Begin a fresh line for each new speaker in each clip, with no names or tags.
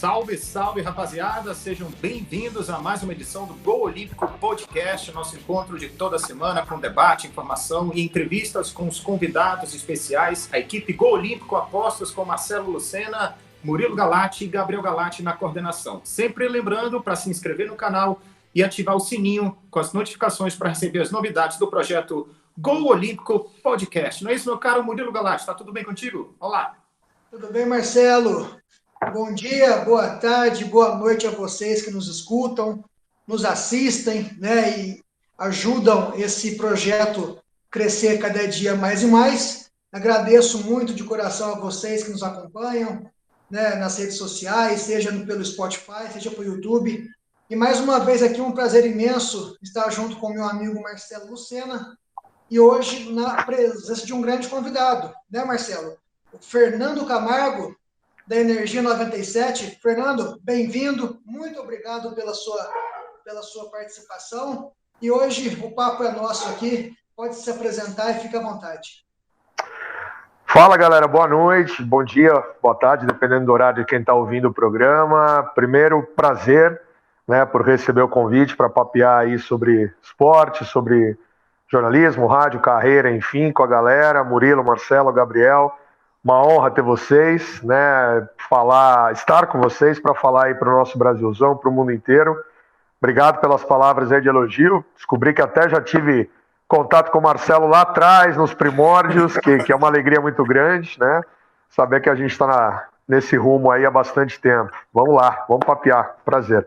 Salve, salve, rapaziada! Sejam bem-vindos a mais uma edição do Gol Olímpico Podcast, nosso encontro de toda semana com debate, informação e entrevistas com os convidados especiais, a equipe Gol Olímpico Apostas com Marcelo Lucena, Murilo Galati e Gabriel Galati na coordenação. Sempre lembrando para se inscrever no canal e ativar o sininho com as notificações para receber as novidades do projeto Gol Olímpico Podcast. Não é isso, meu caro Murilo Galati? Está tudo bem contigo? Olá!
Tudo bem, Marcelo? Bom dia, boa tarde, boa noite a vocês que nos escutam, nos assistem, né, e ajudam esse projeto crescer cada dia mais e mais. Agradeço muito de coração a vocês que nos acompanham, né, nas redes sociais, seja pelo Spotify, seja pelo YouTube. E mais uma vez aqui um prazer imenso estar junto com o meu amigo Marcelo Lucena e hoje na presença de um grande convidado, né, Marcelo? O Fernando Camargo, da Energia 97. Fernando, bem-vindo, muito obrigado pela sua participação. E hoje o papo é nosso aqui, pode se apresentar e fique à vontade.
Fala, galera, boa noite, bom dia, boa tarde, dependendo do horário de quem está ouvindo o programa. Primeiro, prazer, né, por receber o convite para papear aí sobre esporte, sobre jornalismo, rádio, carreira, enfim, com a galera, Murilo, Marcelo, Gabriel. Uma honra ter vocês, né, estar com vocês para falar aí para o nosso Brasilzão, para o mundo inteiro. Obrigado pelas palavras aí de elogio. Descobri que até já tive contato com o Marcelo lá atrás, nos primórdios, que é uma alegria muito grande, né? Saber que a gente está nesse rumo aí há bastante tempo. Vamos lá, vamos papear. Prazer.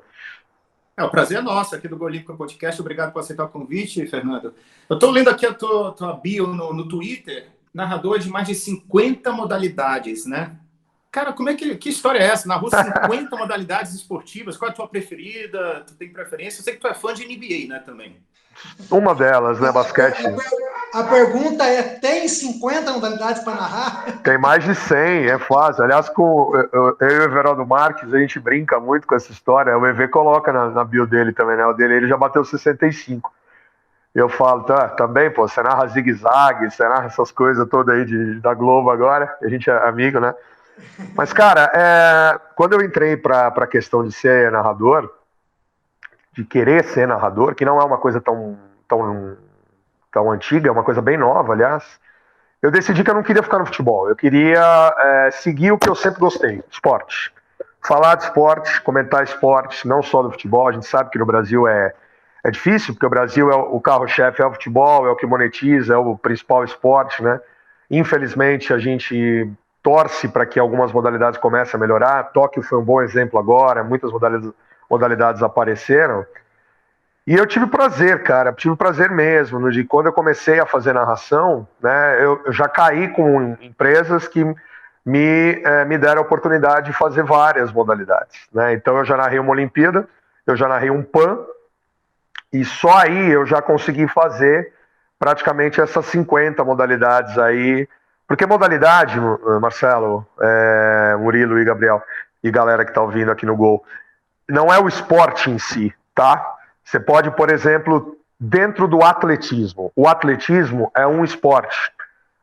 O prazer é nosso aqui do Gol Olímpico Podcast. Obrigado por aceitar o convite, Fernando. Eu estou lendo aqui a tua bio no Twitter. Narrador de mais de 50 modalidades, né? Cara, que história é essa? Narrou 50 modalidades esportivas. Qual é a tua preferida? Tu tem preferência? Eu sei que tu é fã de NBA, né, também.
Uma delas, né, basquete.
A pergunta é, tem 50 modalidades para narrar?
Tem mais de 100, é fácil. Aliás, eu e o Everaldo Marques, a gente brinca muito com essa história. O EV coloca na bio dele também, né? O dele, ele já bateu 65. Eu falo, tá bem, pô, você narra zigue-zague, você narra essas coisas todas aí da Globo agora, a gente é amigo, né? Mas, cara, quando eu entrei para a questão de ser narrador, de querer ser narrador, que não é uma coisa tão antiga, é uma coisa bem nova, aliás, eu decidi que eu não queria ficar no futebol, eu queria seguir o que eu sempre gostei, esporte. Falar de esporte, comentar esporte, não só do futebol, a gente sabe que no Brasil é difícil, porque o Brasil o carro-chefe é o futebol, é o que monetiza, é o principal esporte, né? Infelizmente, a gente torce para que algumas modalidades comecem a melhorar. Tóquio foi um bom exemplo agora, muitas modalidades apareceram. E eu tive prazer, cara, tive prazer mesmo. De quando eu comecei a fazer narração, né, eu já caí com empresas que me deram a oportunidade de fazer várias modalidades, né? Então eu já narrei uma Olimpíada, eu já narrei um PAN, e só aí eu já consegui fazer praticamente essas 50 modalidades aí. Porque modalidade, Marcelo, Murilo e Gabriel, e galera que está ouvindo aqui no Gol, não é o esporte em si, tá? Você pode, por exemplo, dentro do atletismo. O atletismo é um esporte.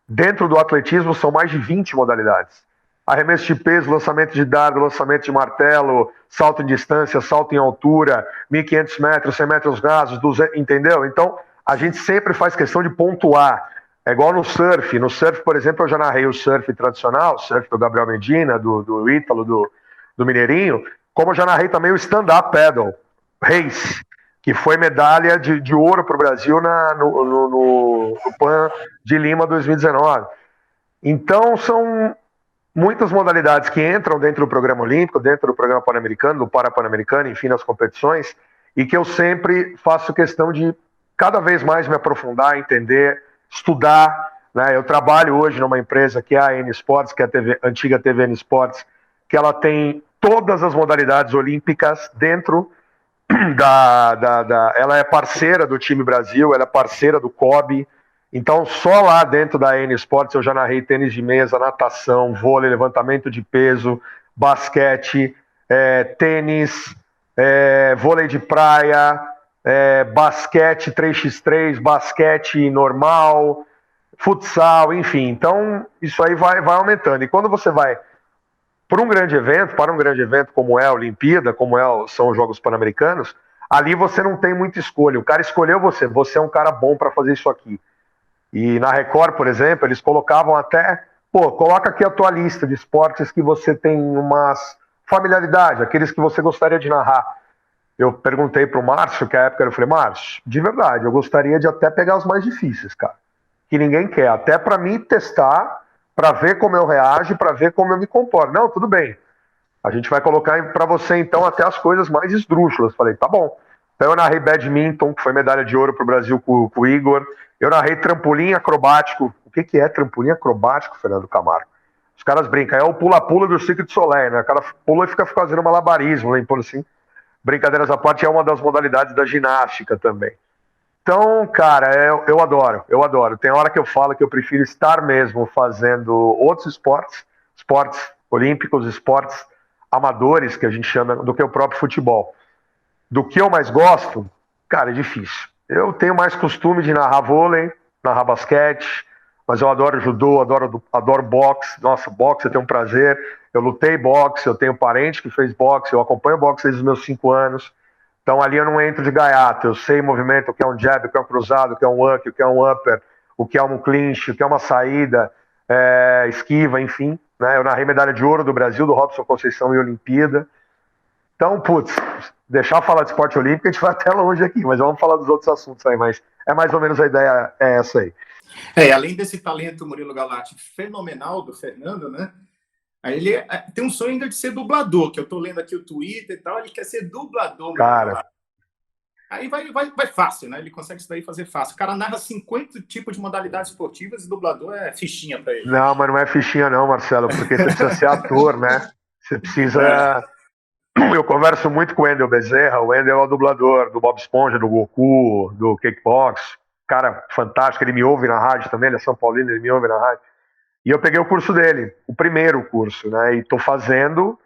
Dentro do atletismo são mais de 20 modalidades. Arremesso de peso, lançamento de dardo, lançamento de martelo, salto em distância, salto em altura, 1.500 metros, 100 metros rasos, 200, entendeu? Então, a gente sempre faz questão de pontuar. É igual no surf. No surf, por exemplo, eu já narrei o surf tradicional, o surf do Gabriel Medina, do Ítalo, do Mineirinho, como eu já narrei também o stand-up paddle, race, que foi medalha de ouro para o Brasil no PAN de Lima 2019. Então, são muitas modalidades que entram dentro do programa olímpico, dentro do programa pan-americano, do Parapan-americano, enfim, nas competições, e que eu sempre faço questão de cada vez mais me aprofundar, entender, estudar, né? Eu trabalho hoje numa empresa que é a N Sports, que é a antiga TVN Sports, que ela tem todas as modalidades olímpicas dentro ela é parceira do time Brasil, ela é parceira do COB. Então, só lá dentro da N Sports eu já narrei tênis de mesa, natação, vôlei, levantamento de peso, basquete, tênis, vôlei de praia, basquete 3x3, basquete normal, futsal, enfim. Então, isso aí vai aumentando. E quando você vai para um grande evento como é a Olimpíada, são os Jogos Pan-Americanos, ali você não tem muita escolha. O cara escolheu você é um cara bom para fazer isso aqui. E na Record, por exemplo, eles colocavam até, coloca aqui a tua lista de esportes que você tem uma familiaridade, aqueles que você gostaria de narrar. Eu perguntei pro Márcio, que à época eu falei, Márcio, de verdade, eu gostaria de até pegar os mais difíceis, cara, que ninguém quer, até para mim testar, para ver como eu reajo, para ver como eu me comporto. Não, tudo bem. A gente vai colocar para você, então, até as coisas mais esdrúxulas. Falei, tá bom. Então eu narrei badminton, que foi medalha de ouro pro Brasil com o Igor. Eu narrei trampolim acrobático. O que é trampolim acrobático, Fernando Camargo? Os caras brincam. É o pula-pula do Cirque du Soleil, né? O cara pula e fica fazendo malabarismo, né? Então, assim, brincadeiras à parte, é uma das modalidades da ginástica também. Então, cara, eu adoro. Tem hora que eu falo que eu prefiro estar mesmo fazendo outros esportes olímpicos, esportes amadores, que a gente chama, do que o próprio futebol. Do que eu mais gosto, cara, é difícil. Eu tenho mais costume de narrar vôlei, narrar basquete, mas eu adoro judô, adoro boxe. Nossa, boxe eu tenho um prazer. Eu lutei boxe, eu tenho parente que fez boxe, eu acompanho boxe desde os meus 5 anos. Então ali eu não entro de gaiato, eu sei movimento, o que é um jab, o que é um cruzado, o que é um hook, o que é um upper, o que é um clinch, o que é uma saída, esquiva, enfim. Né? Eu narrei medalha de ouro do Brasil, do Robson Conceição em Olimpíada. Então, deixar falar de esporte olímpico, a gente vai até longe aqui, mas vamos falar dos outros assuntos aí, mas é mais ou menos a ideia é essa aí.
Além desse talento, Murilo Galati, fenomenal do Fernando, né? Aí ele tem um sonho ainda de ser dublador, que eu tô lendo aqui o Twitter e tal, ele quer ser dublador.
Cara.
Aí vai fácil, né? Ele consegue isso daí fazer fácil. O cara narra 50 tipos de modalidades esportivas e dublador é fichinha pra ele.
Não, mas não é fichinha não, Marcelo, porque você precisa ser ator, né? Você precisa... Eu converso muito com o Wendel Bezerra, o Wendel é o dublador do Bob Esponja, do Goku, do Kickbox, cara fantástico, ele me ouve na rádio também, ele é São Paulino, ele me ouve na rádio. E eu peguei o curso dele, o primeiro curso, né? E tô fazendo,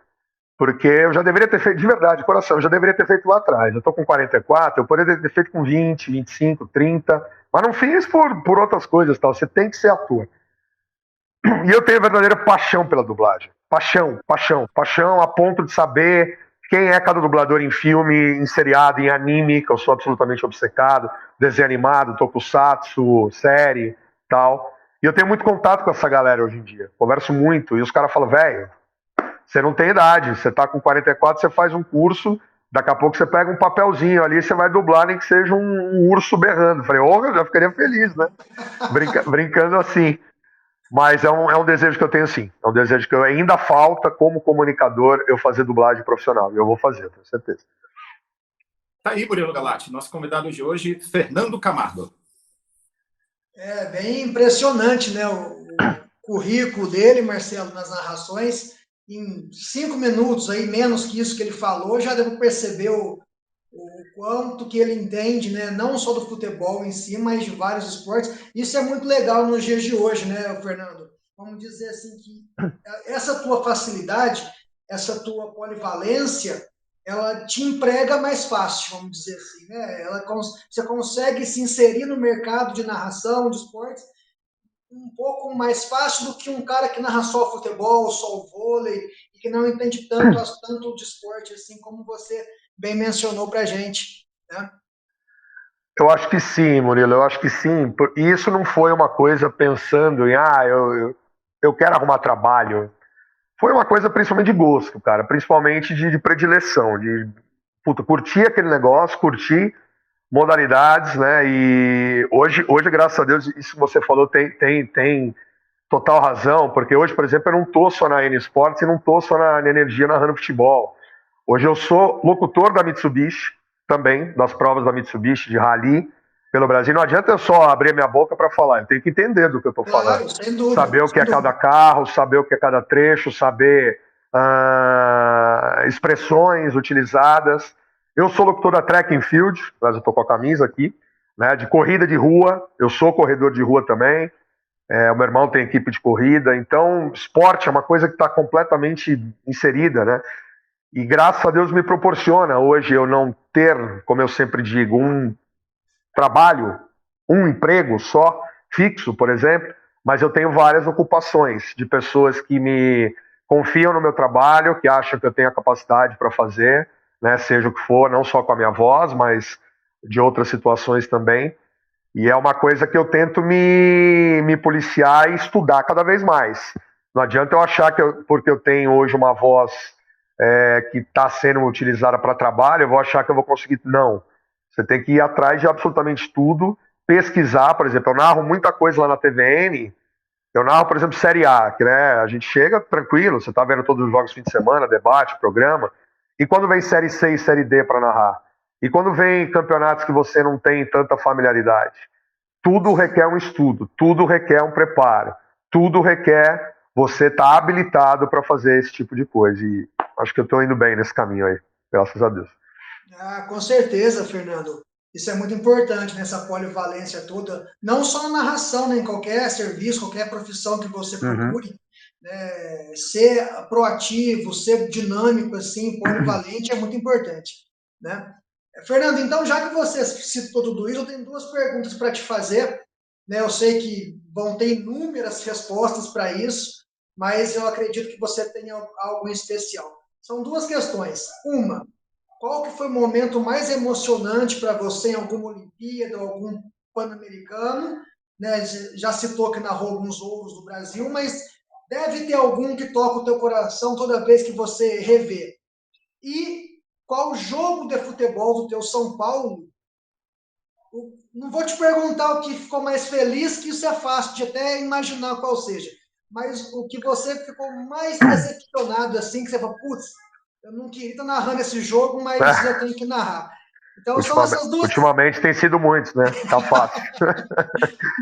porque eu já deveria ter feito, de verdade, coração, eu já deveria ter feito lá atrás. Eu tô com 44, eu poderia ter feito com 20, 25, 30, mas não fiz por outras coisas, tal. Você tem que ser ator. E eu tenho verdadeira paixão pela dublagem. Paixão a ponto de saber quem é cada dublador em filme, em seriado, em anime, que eu sou absolutamente obcecado, desenho animado, tokusatsu, série, tal. E eu tenho muito contato com essa galera hoje em dia. Converso muito. E os caras falam, velho, você não tem idade. Você tá com 44, você faz um curso, daqui a pouco você pega um papelzinho ali e você vai dublar, nem que seja um urso berrando. Falei, eu já ficaria feliz, né? Brincando assim. Mas é um desejo que eu tenho, sim. É um desejo que ainda falta, como comunicador, eu fazer dublagem profissional. E eu vou fazer, tenho certeza.
Tá aí, Murilo Galati. Nosso convidado de hoje, Fernando Camargo.
É bem impressionante, né? O currículo dele, Marcelo, nas narrações. Em 5 minutos, aí, menos que isso que ele falou, já deu para perceber o quanto que ele entende, né? Não só do futebol em si, mas de vários esportes. Isso é muito legal nos dias de hoje, né, Fernando? Vamos dizer assim que essa tua facilidade, essa tua polivalência, ela te emprega mais fácil, vamos dizer assim, né? Você consegue se inserir no mercado de narração, de esportes, um pouco mais fácil do que um cara que narra só futebol, só o vôlei, e que não entende tanto de esporte, assim como você bem mencionou pra gente, né?
Eu acho que sim, Murilo, eu acho que sim. E isso não foi uma coisa pensando em, eu quero arrumar trabalho. Foi uma coisa principalmente de gosto, cara, principalmente de predileção, de curtir aquele negócio, curtir modalidades, né? E hoje, graças a Deus, isso que você falou tem total razão, porque hoje, por exemplo, eu não tô só na N Sports e não tô só na Energia narrando futebol. Hoje eu sou locutor da Mitsubishi, também, das provas da Mitsubishi, de rally, pelo Brasil. Não adianta eu só abrir minha boca para falar, eu tenho que entender do que eu estou falando.
Sem dúvida,
saber o que é cada carro, saber o que é cada trecho, saber expressões utilizadas. Eu sou locutor da Track and Field, mas eu estou com a camisa aqui, né, de corrida de rua, eu sou corredor de rua também. O meu irmão tem equipe de corrida, então esporte é uma coisa que está completamente inserida, né? E graças a Deus me proporciona hoje eu não ter, como eu sempre digo, um trabalho, um emprego só, fixo, por exemplo, mas eu tenho várias ocupações de pessoas que me confiam no meu trabalho, que acham que eu tenho a capacidade para fazer, né, seja o que for, não só com a minha voz, mas de outras situações também. E é uma coisa que eu tento me policiar e estudar cada vez mais. Não adianta eu achar que porque eu tenho hoje uma voz que está sendo utilizada para trabalho, eu vou achar que eu vou conseguir. Não. Você tem que ir atrás de absolutamente tudo, pesquisar, por exemplo, eu narro muita coisa lá na TVN. Eu narro, por exemplo, Série A, que né, a gente chega tranquilo, você está vendo todos os jogos fim de semana, debate, programa. E quando vem Série C e Série D para narrar? E quando vem campeonatos que você não tem tanta familiaridade? Tudo requer um estudo, tudo requer um preparo, tudo requer você estar habilitado para fazer esse tipo de coisa. E acho que eu estou indo bem nesse caminho aí, graças a Deus.
Com certeza, Fernando. Isso é muito importante nessa polivalência toda, não só na narração, né, em qualquer serviço, qualquer profissão que você procure, né, ser proativo, ser dinâmico, assim, polivalente é muito importante, né? Fernando, então, já que você citou tudo isso, eu tenho duas perguntas para te fazer, né? Eu sei que vão ter inúmeras respostas para isso, mas eu acredito que você tenha algo em especial. São duas questões. Uma, qual que foi o momento mais emocionante para você em alguma Olimpíada, algum Pan-Americano? Né? Já citou que narrou alguns ouros do Brasil, mas deve ter algum que toca o teu coração toda vez que você revê. E qual jogo de futebol do teu São Paulo? Não vou te perguntar o que ficou mais feliz, que isso é fácil de até imaginar qual seja. Mas o que você ficou mais decepcionado, assim, que você fala, putz, eu não queria estar narrando esse jogo, mas eu tenho que narrar. Então são essas duas.
Ultimamente tem sido muitos, né? Tá fácil.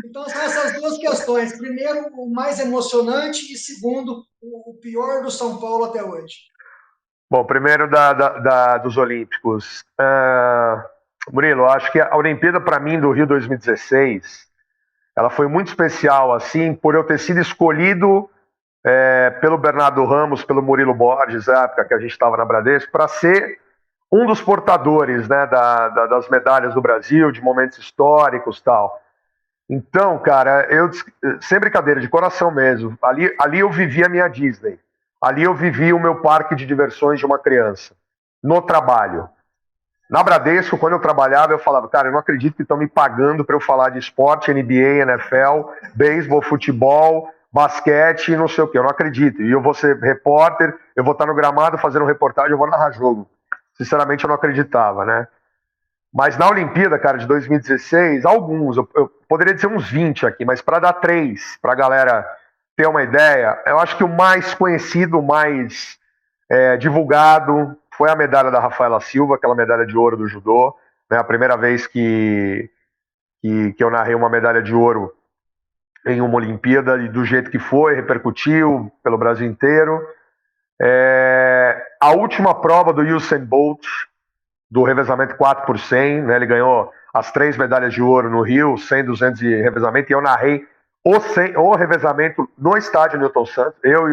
Então são essas duas questões. Primeiro, o mais emocionante e segundo, o pior do São Paulo até hoje.
Bom, primeiro dos Olímpicos. Murilo, acho que a Olimpíada para mim do Rio 2016, ela foi muito especial, assim, por eu ter sido escolhido pelo Bernardo Ramos, pelo Murilo Borges, na época que a gente estava na Bradesco, para ser um dos portadores, né, das medalhas do Brasil, de momentos históricos e tal. Então, cara, eu, sem brincadeira, de coração mesmo, ali eu vivi a minha Disney. Ali eu vivi o meu parque de diversões de uma criança, no trabalho. Na Bradesco, quando eu trabalhava, eu falava, cara, eu não acredito que estão me pagando para eu falar de esporte, NBA, NFL, beisebol, futebol, basquete, não sei o que, eu não acredito. E eu vou ser repórter, eu vou estar no gramado fazendo reportagem, eu vou narrar jogo. Sinceramente, eu não acreditava, né? Mas na Olimpíada, cara, de 2016, alguns, eu poderia dizer uns 20 aqui, mas para dar 3, para a galera ter uma ideia, eu acho que o mais conhecido, o mais divulgado, foi a medalha da Rafaela Silva, aquela medalha de ouro do judô, né? A primeira vez que eu narrei uma medalha de ouro em uma Olimpíada, e do jeito que foi, repercutiu pelo Brasil inteiro. A última prova do Usain Bolt, do revezamento 4x100, né? Ele ganhou as 3 medalhas de ouro no Rio, 100, 200 de revezamento, e eu narrei o revezamento no estádio Newton Santos, eu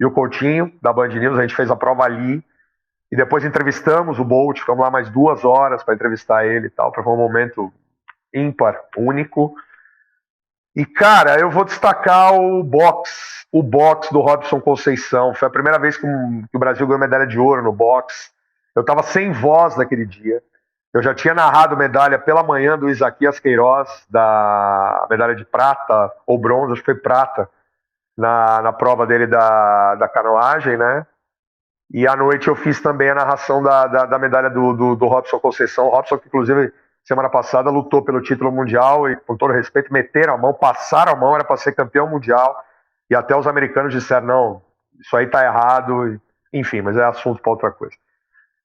e o Coutinho, da Band News, a gente fez a prova ali, e depois entrevistamos o Bolt, ficamos lá mais 2 horas para entrevistar ele e tal, foi um momento ímpar, único. E, cara, eu vou destacar o boxe do Robson Conceição. Foi a primeira vez que o Brasil ganhou medalha de ouro no boxe. Eu estava sem voz naquele dia. Eu já tinha narrado medalha pela manhã do Isaquias Queiroz, da medalha de prata, ou bronze, acho que foi prata, na prova dele da canoagem, né? E à noite eu fiz também a narração da medalha do Robson Conceição. O Robson, que inclusive semana passada lutou pelo título mundial e, com todo respeito, meteram a mão, passaram a mão, era para ser campeão mundial. E até os americanos disseram, não, isso aí tá errado. Enfim, mas é assunto para outra coisa.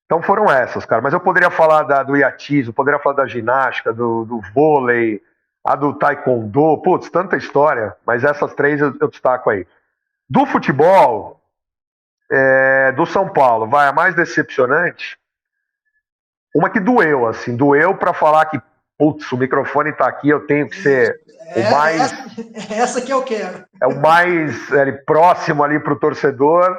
Então foram essas, cara. Mas eu poderia falar do iatismo, poderia falar da ginástica, do vôlei, a do taekwondo. Putz, tanta história. Mas essas 3 eu destaco aí. Do futebol, do São Paulo, vai a mais decepcionante. Uma que doeu, assim, doeu para falar que, putz, o microfone tá aqui, eu tenho que ser o mais...
Essa que eu quero.
É o mais próximo ali pro torcedor.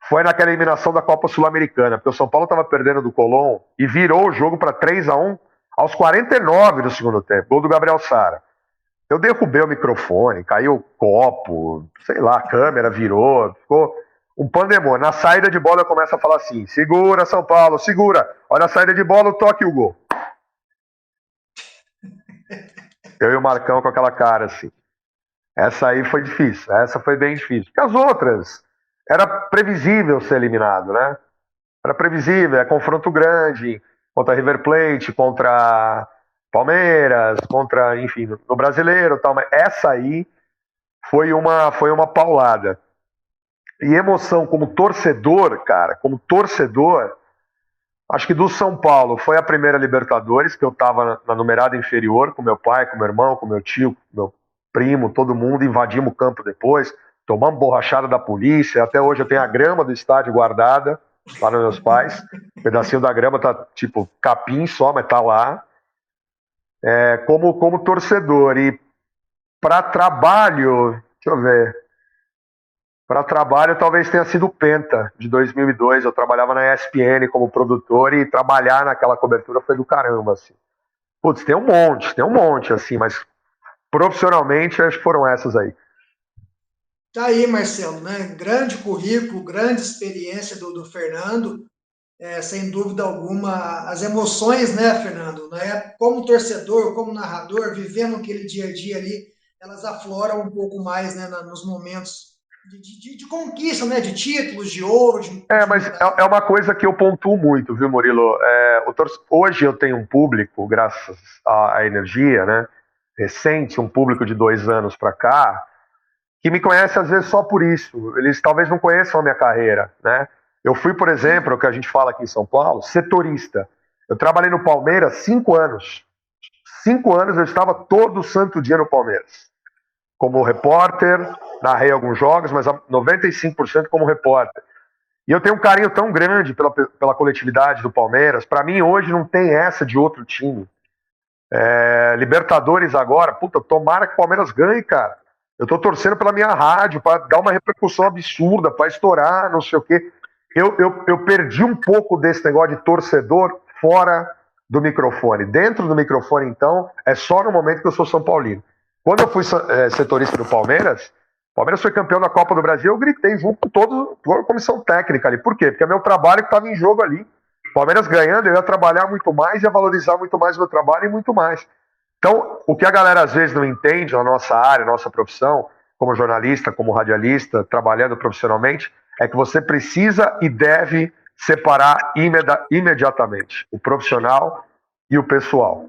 Foi naquela eliminação da Copa Sul-Americana, porque o São Paulo estava perdendo do Colón e virou o jogo para 3-1 aos 49 do segundo tempo, gol do Gabriel Sara. Eu derrubei o microfone, caiu o copo, sei lá, a câmera virou, ficou um pandemônio. Na saída de bola eu começo a falar assim: segura, São Paulo, segura. Olha a saída de bola, o toque e o gol. Eu e o Marcão com aquela cara assim. Essa aí foi difícil, essa foi bem difícil. Porque as outras, era previsível ser eliminado, né? Era previsível, é confronto grande, contra River Plate, contra Palmeiras, contra, enfim, no Brasileiro e tal. Mas essa aí foi uma paulada. E emoção como torcedor, cara, como torcedor, acho que do São Paulo foi a primeira Libertadores, que eu tava na numerada inferior, com meu pai, com meu irmão, com meu tio, com meu primo, todo mundo, invadimos o campo depois, tomamos borrachada da polícia, até hoje eu tenho a grama do estádio guardada, lá nos meus pais, um pedacinho da grama tá tipo capim só, mas tá lá, como torcedor. E para trabalho, deixa eu ver, para trabalho talvez tenha sido o Penta, de 2002, eu trabalhava na ESPN como produtor e trabalhar naquela cobertura foi do caramba, assim. Putz, tem um monte, assim, mas profissionalmente acho que foram essas aí.
Tá aí, Marcelo, né? Grande currículo, grande experiência do Fernando, sem dúvida alguma. As emoções, né, Fernando? Né? Como torcedor, como narrador, vivendo aquele dia a dia ali, elas afloram um pouco mais, né, nos momentos de conquista, né? De títulos, de ouro.
Mas é uma coisa que eu pontuo muito, viu, Murilo? Hoje eu tenho um público, graças à energia, né? Recente, um público de 2 anos para cá, que me conhece às vezes só por isso. Eles talvez não conheçam a minha carreira, né? Eu fui, por exemplo, o que a gente fala aqui em São Paulo, setorista. Eu trabalhei no Palmeiras 5 anos. 5 anos eu estava todo santo dia no Palmeiras. Como repórter, narrei alguns jogos, mas 95% como repórter. E eu tenho um carinho tão grande pela coletividade do Palmeiras. Para mim, hoje, não tem essa de outro time. Libertadores agora, puta, tomara que o Palmeiras ganhe, cara. Eu tô torcendo pela minha rádio, para dar uma repercussão absurda, para estourar, não sei o quê. Eu perdi um pouco desse negócio de torcedor fora do microfone. Dentro do microfone, então, é só no momento que eu sou São Paulino. Quando eu fui setorista do Palmeiras, o Palmeiras foi campeão da Copa do Brasil, eu gritei junto com toda a comissão técnica ali. Por quê? Porque é meu trabalho que estava em jogo ali. O Palmeiras ganhando, eu ia trabalhar muito mais, ia valorizar muito mais o meu trabalho e muito mais. Então, o que a galera às vezes não entende na nossa área, na nossa profissão, como jornalista, como radialista, trabalhando profissionalmente, é que você precisa e deve separar imediatamente o profissional e o pessoal.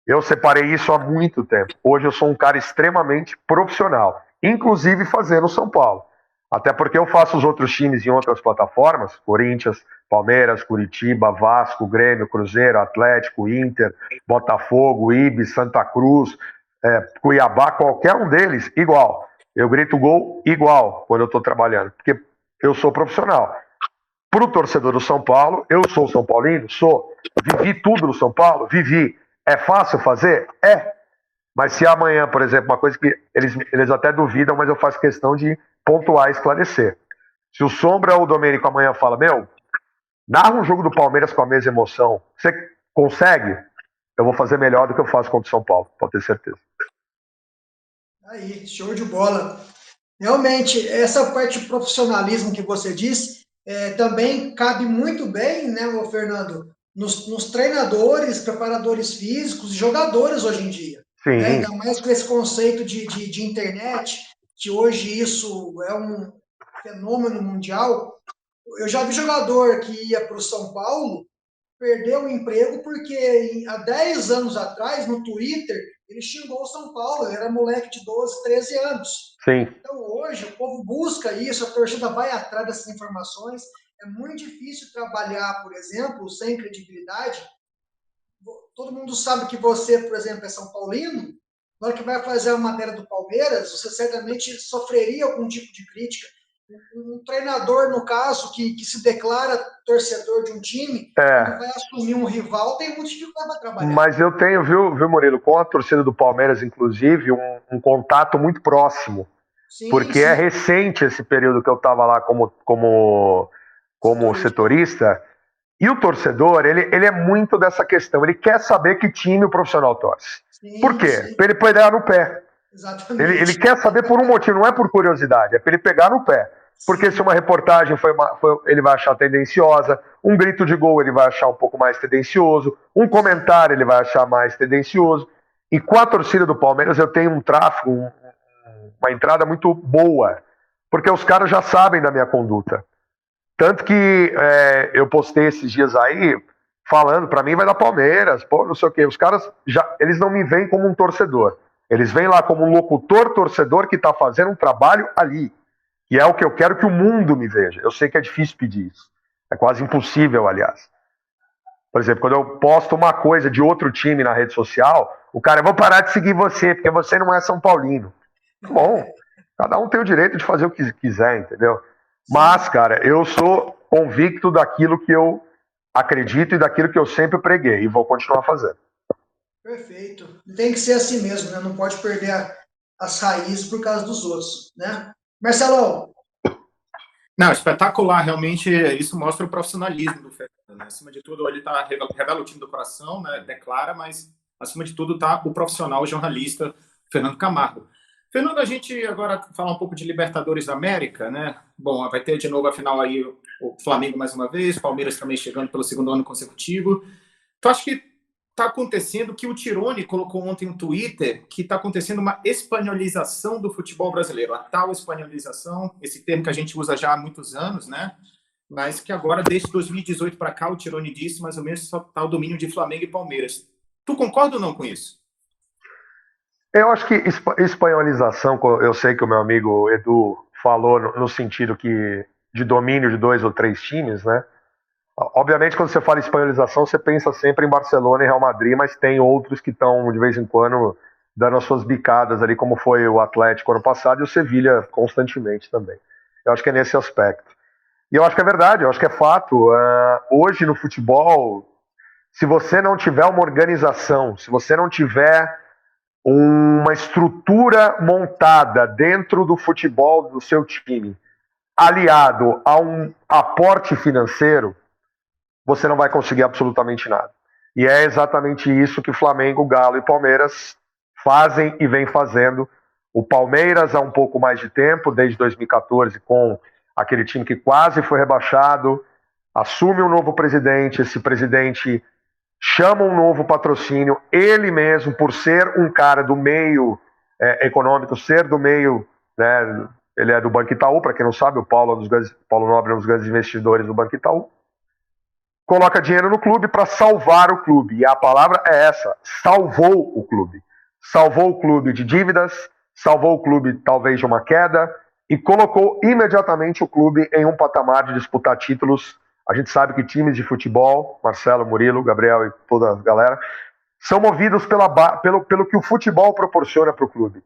Eu separei isso há muito tempo. Hoje eu sou um cara extremamente profissional, inclusive fazendo São Paulo. Até porque eu faço os outros times em outras plataformas, Corinthians, Palmeiras, Curitiba, Vasco, Grêmio, Cruzeiro, Atlético, Inter, Botafogo, Ibis, Santa Cruz, Cuiabá, qualquer um deles, igual. Eu grito gol igual quando eu estou trabalhando, porque eu sou profissional. Para o torcedor do São Paulo, eu sou São Paulino? Sou. Vivi tudo no São Paulo? Vivi. É fácil fazer? É. Mas se amanhã, por exemplo, uma coisa que eles até duvidam, mas eu faço questão de pontuar e esclarecer. Se o Sombra ou o Domênico amanhã fala, narra um jogo do Palmeiras com a mesma emoção, você consegue? Eu vou fazer melhor do que eu faço contra o São Paulo, pode ter certeza.
Aí, show de bola. Realmente, essa parte de profissionalismo que você disse, também cabe muito bem, né, Fernando, nos treinadores, preparadores físicos e jogadores hoje em dia.
Sim.
Né? Ainda mais com esse conceito de internet, que hoje isso é um fenômeno mundial. Eu já vi jogador que ia para o São Paulo, perdeu o emprego porque há 10 anos atrás, no Twitter, ele xingou o São Paulo, ele era moleque de 12, 13 anos.
Sim.
Então hoje o povo busca isso, a torcida vai atrás dessas informações. É muito difícil trabalhar, por exemplo, sem credibilidade. Todo mundo sabe que você, por exemplo, é São Paulino. Na hora que vai fazer a matéria do Palmeiras, você certamente sofreria algum tipo de crítica. Um treinador, no caso, que se declara torcedor de um time, quando vai assumir um rival, tem muito dificuldade para trabalhar.
Mas eu tenho, viu, Murilo, com a torcida do Palmeiras, inclusive, um contato muito próximo. Sim, porque é recente esse período que eu estava lá como setorista. E o torcedor, ele é muito dessa questão. Ele quer saber que time o profissional torce. Sim, por quê? Para ele pegar no pé.
Exatamente.
Ele quer saber por um motivo, não é por curiosidade, é para ele pegar no pé. Porque se uma reportagem ele vai achar tendenciosa, um grito de gol ele vai achar um pouco mais tendencioso, um comentário ele vai achar mais tendencioso. E com a torcida do Palmeiras eu tenho um tráfego, uma entrada muito boa, porque os caras já sabem da minha conduta. Tanto que eu postei esses dias aí falando, pra mim vai dar Palmeiras, pô, não sei o quê. Os caras, eles não me veem como um torcedor. Eles vêm lá como um locutor torcedor que tá fazendo um trabalho ali. E é o que eu quero que o mundo me veja. Eu sei que é difícil pedir isso. É quase impossível, aliás. Por exemplo, quando eu posto uma coisa de outro time na rede social, o cara, eu vou parar de seguir você, porque você não é São Paulino. Bom, cada um tem o direito de fazer o que quiser, entendeu? Mas, cara, eu sou convicto daquilo que eu acredito e daquilo que eu sempre preguei. E vou continuar fazendo.
Perfeito. Tem que ser assim mesmo, né? Não pode perder as raízes por causa dos outros, né? Marcelão.
Não, espetacular, realmente isso mostra o profissionalismo do Fernando, né? Acima de tudo, ele revela o time do coração, né? Declara, mas acima de tudo está o profissional, o jornalista Fernando Camargo. Fernando, a gente agora falar um pouco de Libertadores da América, né? Bom, vai ter de novo a final aí o Flamengo mais uma vez, Palmeiras também chegando pelo segundo ano consecutivo. Tu acha que está acontecendo, que o Tirone colocou ontem no Twitter, que está acontecendo uma espanholização do futebol brasileiro, a tal espanholização, esse termo que a gente usa já há muitos anos, né? Mas que agora, desde 2018 para cá, o Tirone disse mais ou menos só está o domínio de Flamengo e Palmeiras. Tu concorda ou não com isso?
Eu acho que espanholização, eu sei que o meu amigo Edu falou no sentido que de domínio de 2 ou 3 times, né? Obviamente, quando você fala em espanholização, você pensa sempre em Barcelona e Real Madrid, mas tem outros que estão, de vez em quando, dando as suas bicadas ali, como foi o Atlético ano passado e o Sevilha constantemente também. Eu acho que é nesse aspecto. E eu acho que é verdade, eu acho que é fato. Hoje, no futebol, se você não tiver uma organização, se você não tiver uma estrutura montada dentro do futebol do seu time, aliado a um aporte financeiro, você não vai conseguir absolutamente nada. E é exatamente isso que Flamengo, Galo e Palmeiras fazem e vem fazendo. O Palmeiras há um pouco mais de tempo, desde 2014, com aquele time que quase foi rebaixado, assume um novo presidente, esse presidente chama um novo patrocínio, ele mesmo, por ser um cara do meio econômico, ser do meio, né, ele é do Banco Itaú, para quem não sabe, o Paulo Nobre é um dos grandes investidores do Banco Itaú, coloca dinheiro no clube para salvar o clube. E a palavra é essa, salvou o clube. Salvou o clube de dívidas, salvou o clube talvez de uma queda e colocou imediatamente o clube em um patamar de disputar títulos. A gente sabe que times de futebol, Marcelo, Murilo, Gabriel e toda a galera, são movidos pelo que o futebol proporciona para o clube.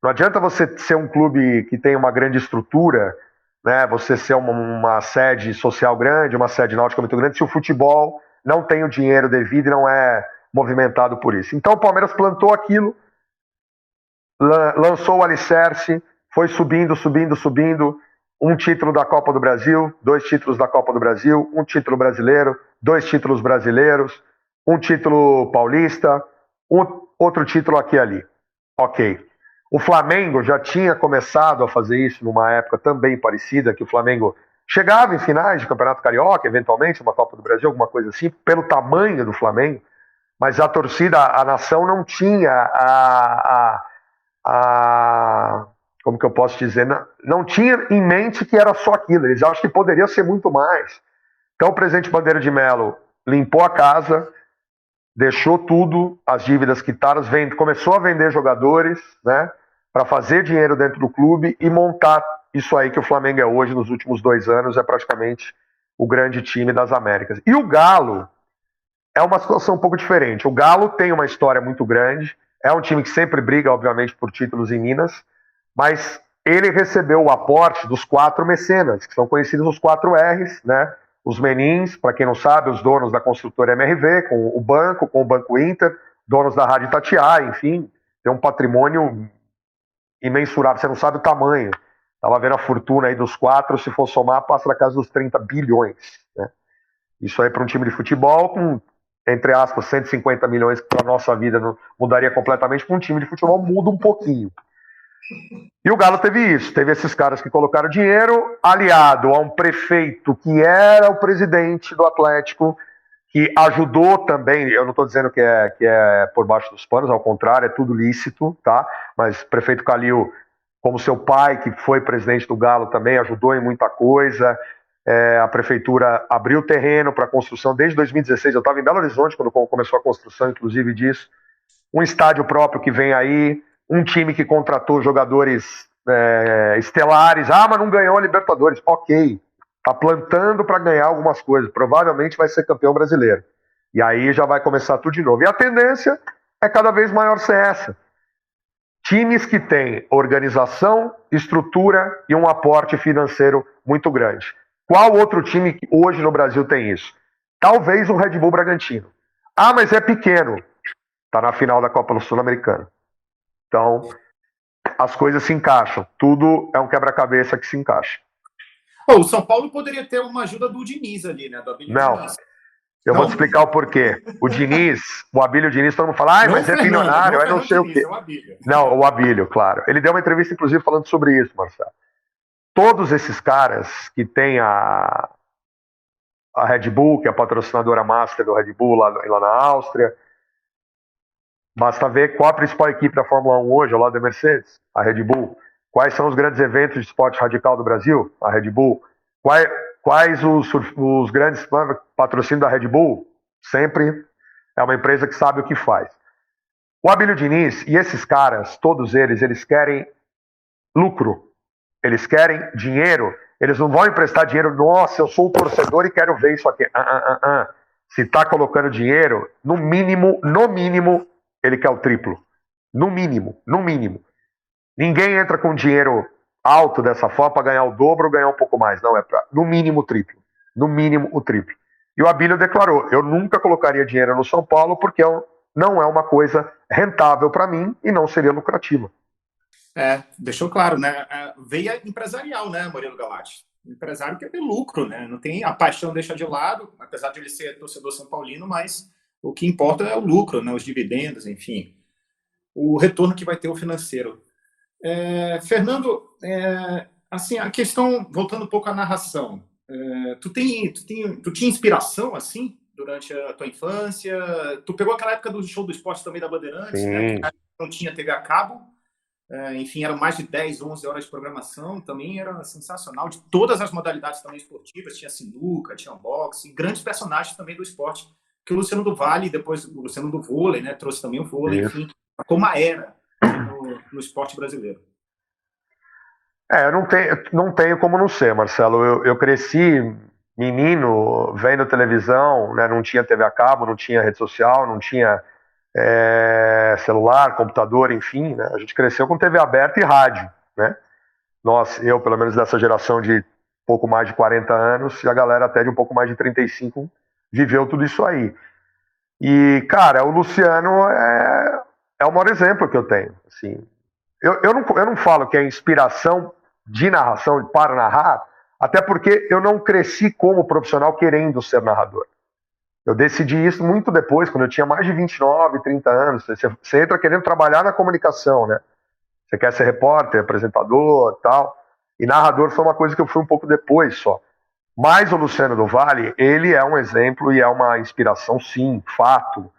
Não adianta você ser um clube que tem uma grande estrutura, né, você ser uma sede social grande, uma sede náutica muito grande, se o futebol não tem o dinheiro devido e não é movimentado por isso. Então o Palmeiras plantou aquilo, lançou o alicerce, foi subindo, um título da Copa do Brasil, 2 títulos da Copa do Brasil, um título brasileiro, 2 títulos brasileiros, um título paulista, outro título aqui e ali. Ok. O Flamengo já tinha começado a fazer isso numa época também parecida, que o Flamengo chegava em finais de Campeonato Carioca, eventualmente, uma Copa do Brasil, alguma coisa assim, pelo tamanho do Flamengo, mas a torcida, a nação não tinha como que eu posso dizer, não tinha em mente que era só aquilo, eles acham que poderia ser muito mais. Então o presidente Bandeira de Mello limpou a casa, deixou tudo, as dívidas quitadas, começou a vender jogadores, né, para fazer dinheiro dentro do clube e montar isso aí que o Flamengo é hoje, nos últimos 2 anos, é praticamente o grande time das Américas. E o Galo é uma situação um pouco diferente. O Galo tem uma história muito grande, é um time que sempre briga, obviamente, por títulos em Minas, mas ele recebeu o aporte dos 4 mecenas, que são conhecidos os 4 R's, né? Os menins, para quem não sabe, os donos da construtora MRV, com o Banco Inter, donos da Rádio Itatiaia, enfim, tem um patrimônio imensurável, você não sabe o tamanho. Estava vendo a fortuna aí dos 4, se for somar, passa da casa dos 30 bilhões. Né? Isso aí para um time de futebol, com, entre aspas, 150 milhões que para a nossa vida não mudaria completamente, para um time de futebol muda um pouquinho. E o Galo teve isso, teve esses caras que colocaram dinheiro, aliado a um prefeito que era o presidente do Atlético, que ajudou também, eu não estou dizendo que é por baixo dos panos, ao contrário, é tudo lícito, tá? Mas o prefeito Calil, como seu pai, que foi presidente do Galo também, ajudou em muita coisa. A prefeitura abriu terreno para construção desde 2016, eu estava em Belo Horizonte quando começou a construção, inclusive, disso. Um estádio próprio que vem aí, um time que contratou jogadores estelares. Ah, mas não ganhou a Libertadores. Ok, tá plantando para ganhar algumas coisas. Provavelmente vai ser campeão brasileiro. E aí já vai começar tudo de novo. E a tendência é cada vez maior ser essa. Times que têm organização, estrutura e um aporte financeiro muito grande. Qual outro time que hoje no Brasil tem isso? Talvez o Red Bull Bragantino. Ah, mas é pequeno. Está na final da Copa Sul-Americana. Então, as coisas se encaixam. Tudo é um quebra-cabeça que se encaixa.
O São Paulo poderia ter uma ajuda do Diniz ali, né? Do Abílio
Não.
Diniz.
Eu vou te explicar o porquê. O Diniz, o Abílio Diniz, todo mundo fala, mas é bilionário, é não sei o quê. Não, o Abílio, claro. Ele deu uma entrevista, inclusive, falando sobre isso, Marcelo. Todos esses caras que têm a Red Bull, que é a patrocinadora master do Red Bull lá na Áustria, basta ver qual a principal equipe da Fórmula 1 hoje, ao lado da Mercedes, a Red Bull. Quais são os grandes eventos de esporte radical do Brasil? A Red Bull. Quais os grandes patrocínios da Red Bull? Sempre é uma empresa que sabe o que faz. O Abílio Diniz e esses caras, todos eles querem lucro. Eles querem dinheiro. Eles não vão emprestar dinheiro. Nossa, eu sou um torcedor e quero ver isso aqui. Se está colocando dinheiro, no mínimo, ele quer o triplo. No mínimo. Ninguém entra com dinheiro alto dessa forma para ganhar o dobro ou ganhar um pouco mais. Não, é para no mínimo o triplo. No mínimo o triplo. E o Abílio declarou, eu nunca colocaria dinheiro no São Paulo porque não é uma coisa rentável para mim e não seria lucrativa.
Deixou claro, né? Veia empresarial, né, Murilo Gallati? O empresário quer ter lucro, né? Não tem a paixão, deixa de lado, apesar de ele ser torcedor são paulino, mas o que importa é o lucro, né? Os dividendos, enfim, o retorno que vai ter o financeiro. Fernando, assim, a questão, voltando um pouco à narração, tu tinha inspiração, assim, durante a tua infância? Tu pegou aquela época do Show do Esporte também da Bandeirantes, né? Que não tinha TV a cabo, enfim, eram mais de 10, 11 horas de programação, também era sensacional, de todas as modalidades também esportivas, tinha sinuca, tinha boxe, e grandes personagens também do esporte, que o Luciano do Vale, depois o Luciano do vôlei, né, trouxe também o vôlei, enfim, como era no esporte brasileiro.
Eu não tenho como não ser, Marcelo. Eu cresci menino, vendo televisão, né, não tinha TV a cabo, não tinha rede social, não tinha celular, computador, enfim, né? A gente cresceu com TV aberta e rádio, né? Eu, pelo menos dessa geração de pouco mais de 40 anos, e a galera até de um pouco mais de 35, viveu tudo isso aí. E, cara, o Luciano é o maior exemplo que eu tenho. Assim, eu não falo que é inspiração de narração para narrar, até porque eu não cresci como profissional querendo ser narrador. Eu decidi isso muito depois, quando eu tinha mais de 29, 30 anos. Você entra querendo trabalhar na comunicação, né? Você quer ser repórter, apresentador e tal. E narrador foi uma coisa que eu fui um pouco depois só. Mas o Luciano do Vale, ele é um exemplo e é uma inspiração, sim, fato.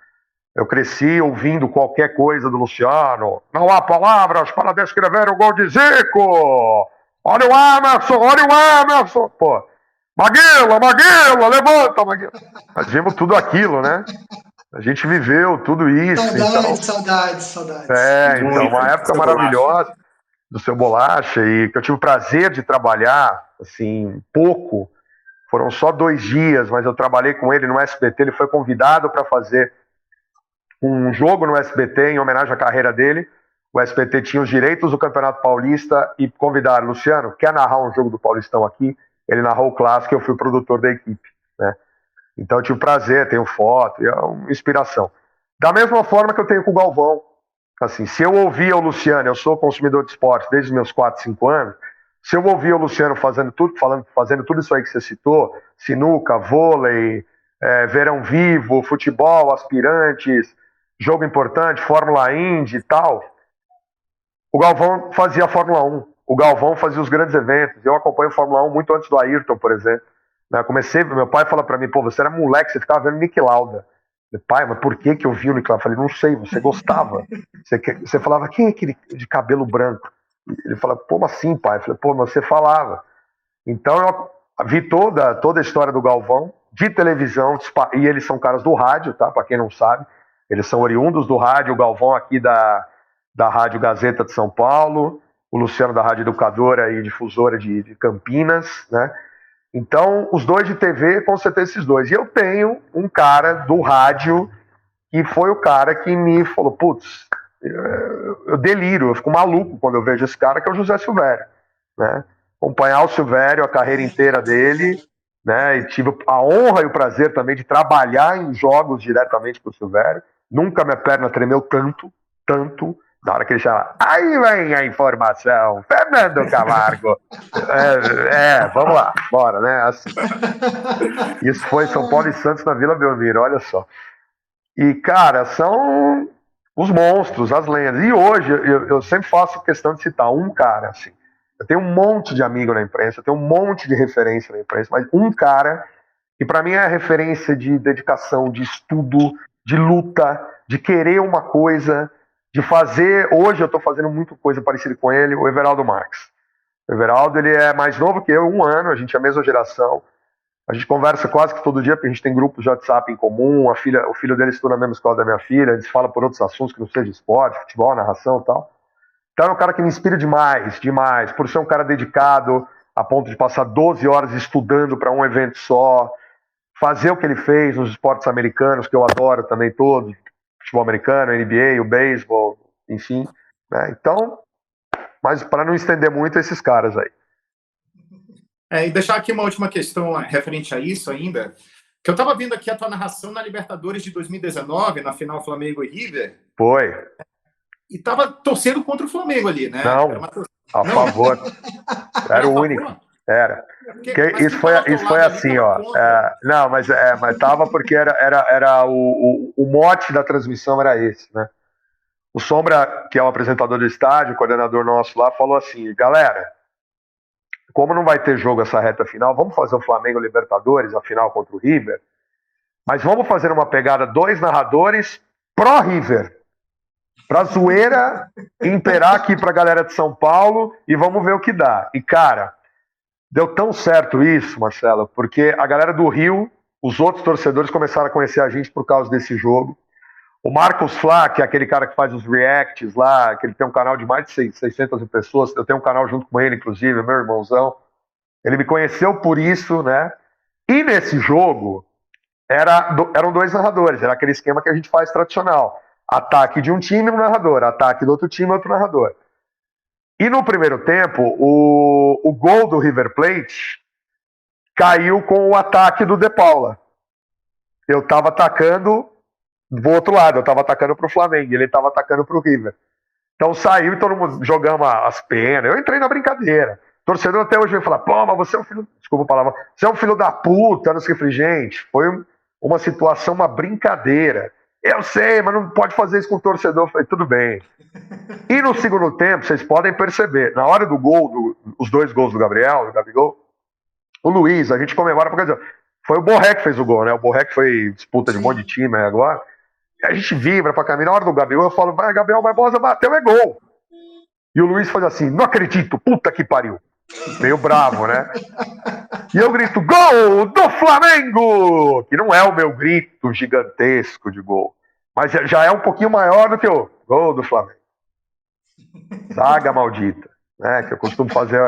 Eu cresci ouvindo qualquer coisa do Luciano. Não há palavras para descrever o gol de Zico! Olha o Emerson! Pô, Maguila, levanta, Maguila! Nós vimos tudo aquilo, né? A gente viveu tudo isso.
Saudades.
Então, uma época maravilhosa do Seu Bolacha, e que eu tive o prazer de trabalhar, assim, pouco. Foram só 2 dias, mas eu trabalhei com ele no SBT. Ele foi convidado para fazer um jogo no SBT em homenagem à carreira dele. O SBT tinha os direitos do Campeonato Paulista e convidaram, Luciano, quer narrar um jogo do Paulistão aqui? Ele narrou o clássico e eu fui produtor da equipe, né? Então eu tive prazer, tenho foto, é uma inspiração. Da mesma forma que eu tenho com o Galvão. Assim, se eu ouvia o Luciano, eu sou consumidor de esporte desde os meus 4, 5 anos, se eu ouvia o Luciano fazendo tudo isso aí que você citou, sinuca, vôlei, verão vivo, futebol, aspirantes, jogo importante, Fórmula Indy e tal, O Galvão fazia a Fórmula 1. O Galvão fazia os grandes eventos. Eu acompanho a Fórmula 1 muito antes do Ayrton, por exemplo. Né? Comecei, meu pai fala pra mim, pô, você era moleque, você ficava vendo Niki Lauda. Pai, mas por que eu vi o Niki Lauda? Eu falei, não sei, você gostava. Você falava, quem é aquele de cabelo branco? Ele fala, como assim, pai? Eu falei, pô, mas você falava. Então eu vi toda a história do Galvão, de televisão, e eles são caras do rádio, tá? Pra quem não sabe. Eles são oriundos do rádio, o Galvão aqui da Rádio Gazeta de São Paulo, o Luciano da Rádio Educadora e Difusora de Campinas, né? Então, os dois de TV, com certeza esses dois. E eu tenho um cara do rádio que foi o cara que me falou, putz, eu deliro, eu fico maluco quando eu vejo esse cara, que é o José Silvério, né? Acompanhar o Silvério, a carreira inteira dele, né? E tive a honra e o prazer também de trabalhar em jogos diretamente com o Silvério. Nunca minha perna tremeu tanto, na hora que ele chama, aí vem a informação, Fernando Camargo. Vamos lá, bora, né? Assim. Isso foi São Paulo e Santos na Vila Belmiro, olha só. E, cara, são os monstros, as lendas. E hoje, eu sempre faço questão de citar um cara, assim. Eu tenho um monte de amigo na imprensa, eu tenho um monte de referência na imprensa, mas um cara que pra mim é a referência de dedicação, de estudo, de luta, de querer uma coisa, de fazer. Hoje eu tô fazendo muita coisa parecida com ele, o Everaldo Marques. O Everaldo, ele é mais novo que eu, 1 ano, a gente é a mesma geração. A gente conversa quase que todo dia, porque a gente tem grupos de WhatsApp em comum, o filho dele estuda na mesma escola da minha filha, eles falam por outros assuntos que não seja esporte, futebol, narração e tal. Então é um cara que me inspira demais, por ser um cara dedicado, a ponto de passar 12 horas estudando para um evento só, fazer o que ele fez nos esportes americanos, que eu adoro também todos, futebol americano, NBA, o beisebol, enfim. Né? Então, mas para não estender muito, esses caras aí.
E deixar aqui uma última questão referente a isso ainda, que eu estava vendo aqui a tua narração na Libertadores de 2019, na final Flamengo e River.
Foi.
E estava torcendo contra o Flamengo ali, né?
Não, a favor. Era o único. Era. Isso foi assim, ó. Não, mas tava porque era o mote da transmissão era esse, né? O Sombra, que é o apresentador do estádio, o coordenador nosso lá, falou assim, galera, como não vai ter jogo essa reta final, vamos fazer o Flamengo Libertadores, a final contra o River, mas vamos fazer uma pegada 2 narradores pró-River, pra zoeira imperar aqui pra galera de São Paulo e vamos ver o que dá. E, cara, deu tão certo isso, Marcelo, porque a galera do Rio, os outros torcedores começaram a conhecer a gente por causa desse jogo. O Marcos Flá, que é aquele cara que faz os reacts lá, que ele tem um canal de mais de 600 mil pessoas, eu tenho um canal junto com ele, inclusive, meu irmãozão. Ele me conheceu por isso, né? E nesse jogo, eram 2 narradores, era aquele esquema que a gente faz tradicional. Ataque de um time, um narrador. Ataque do outro time, outro narrador. E no primeiro tempo, o gol do River Plate caiu com o ataque do De Paula. Eu estava atacando do outro lado, eu estava atacando para o Flamengo, ele estava atacando para o River. Então saiu e todo mundo jogamos as penas. Eu entrei na brincadeira. O torcedor até hoje veio falar, pô, mas você é um filho... Desculpa a palavra. Você é um filho da puta, não sei o que. Eu falei, gente, foi uma situação, uma brincadeira. Eu sei, mas não pode fazer isso com o torcedor. Eu falei, tudo bem. E no segundo tempo, vocês podem perceber, na hora do gol, os 2 gols do Gabriel, do Gabigol, o Luiz, a gente comemora porque foi o Borré que fez o gol, né? O Borré que foi disputa de um monte de time agora. A gente vibra pra caminhar. Na hora do Gabigol, eu falo, vai, Gabriel Barbosa bateu, é gol. E o Luiz faz assim, não acredito, puta que pariu. Meio bravo, né? E eu grito, gol do Flamengo! Que não é o meu grito gigantesco de gol. Mas já é um pouquinho maior do que o gol do Flamengo. Zaga maldita. Né? Que eu costumo fazer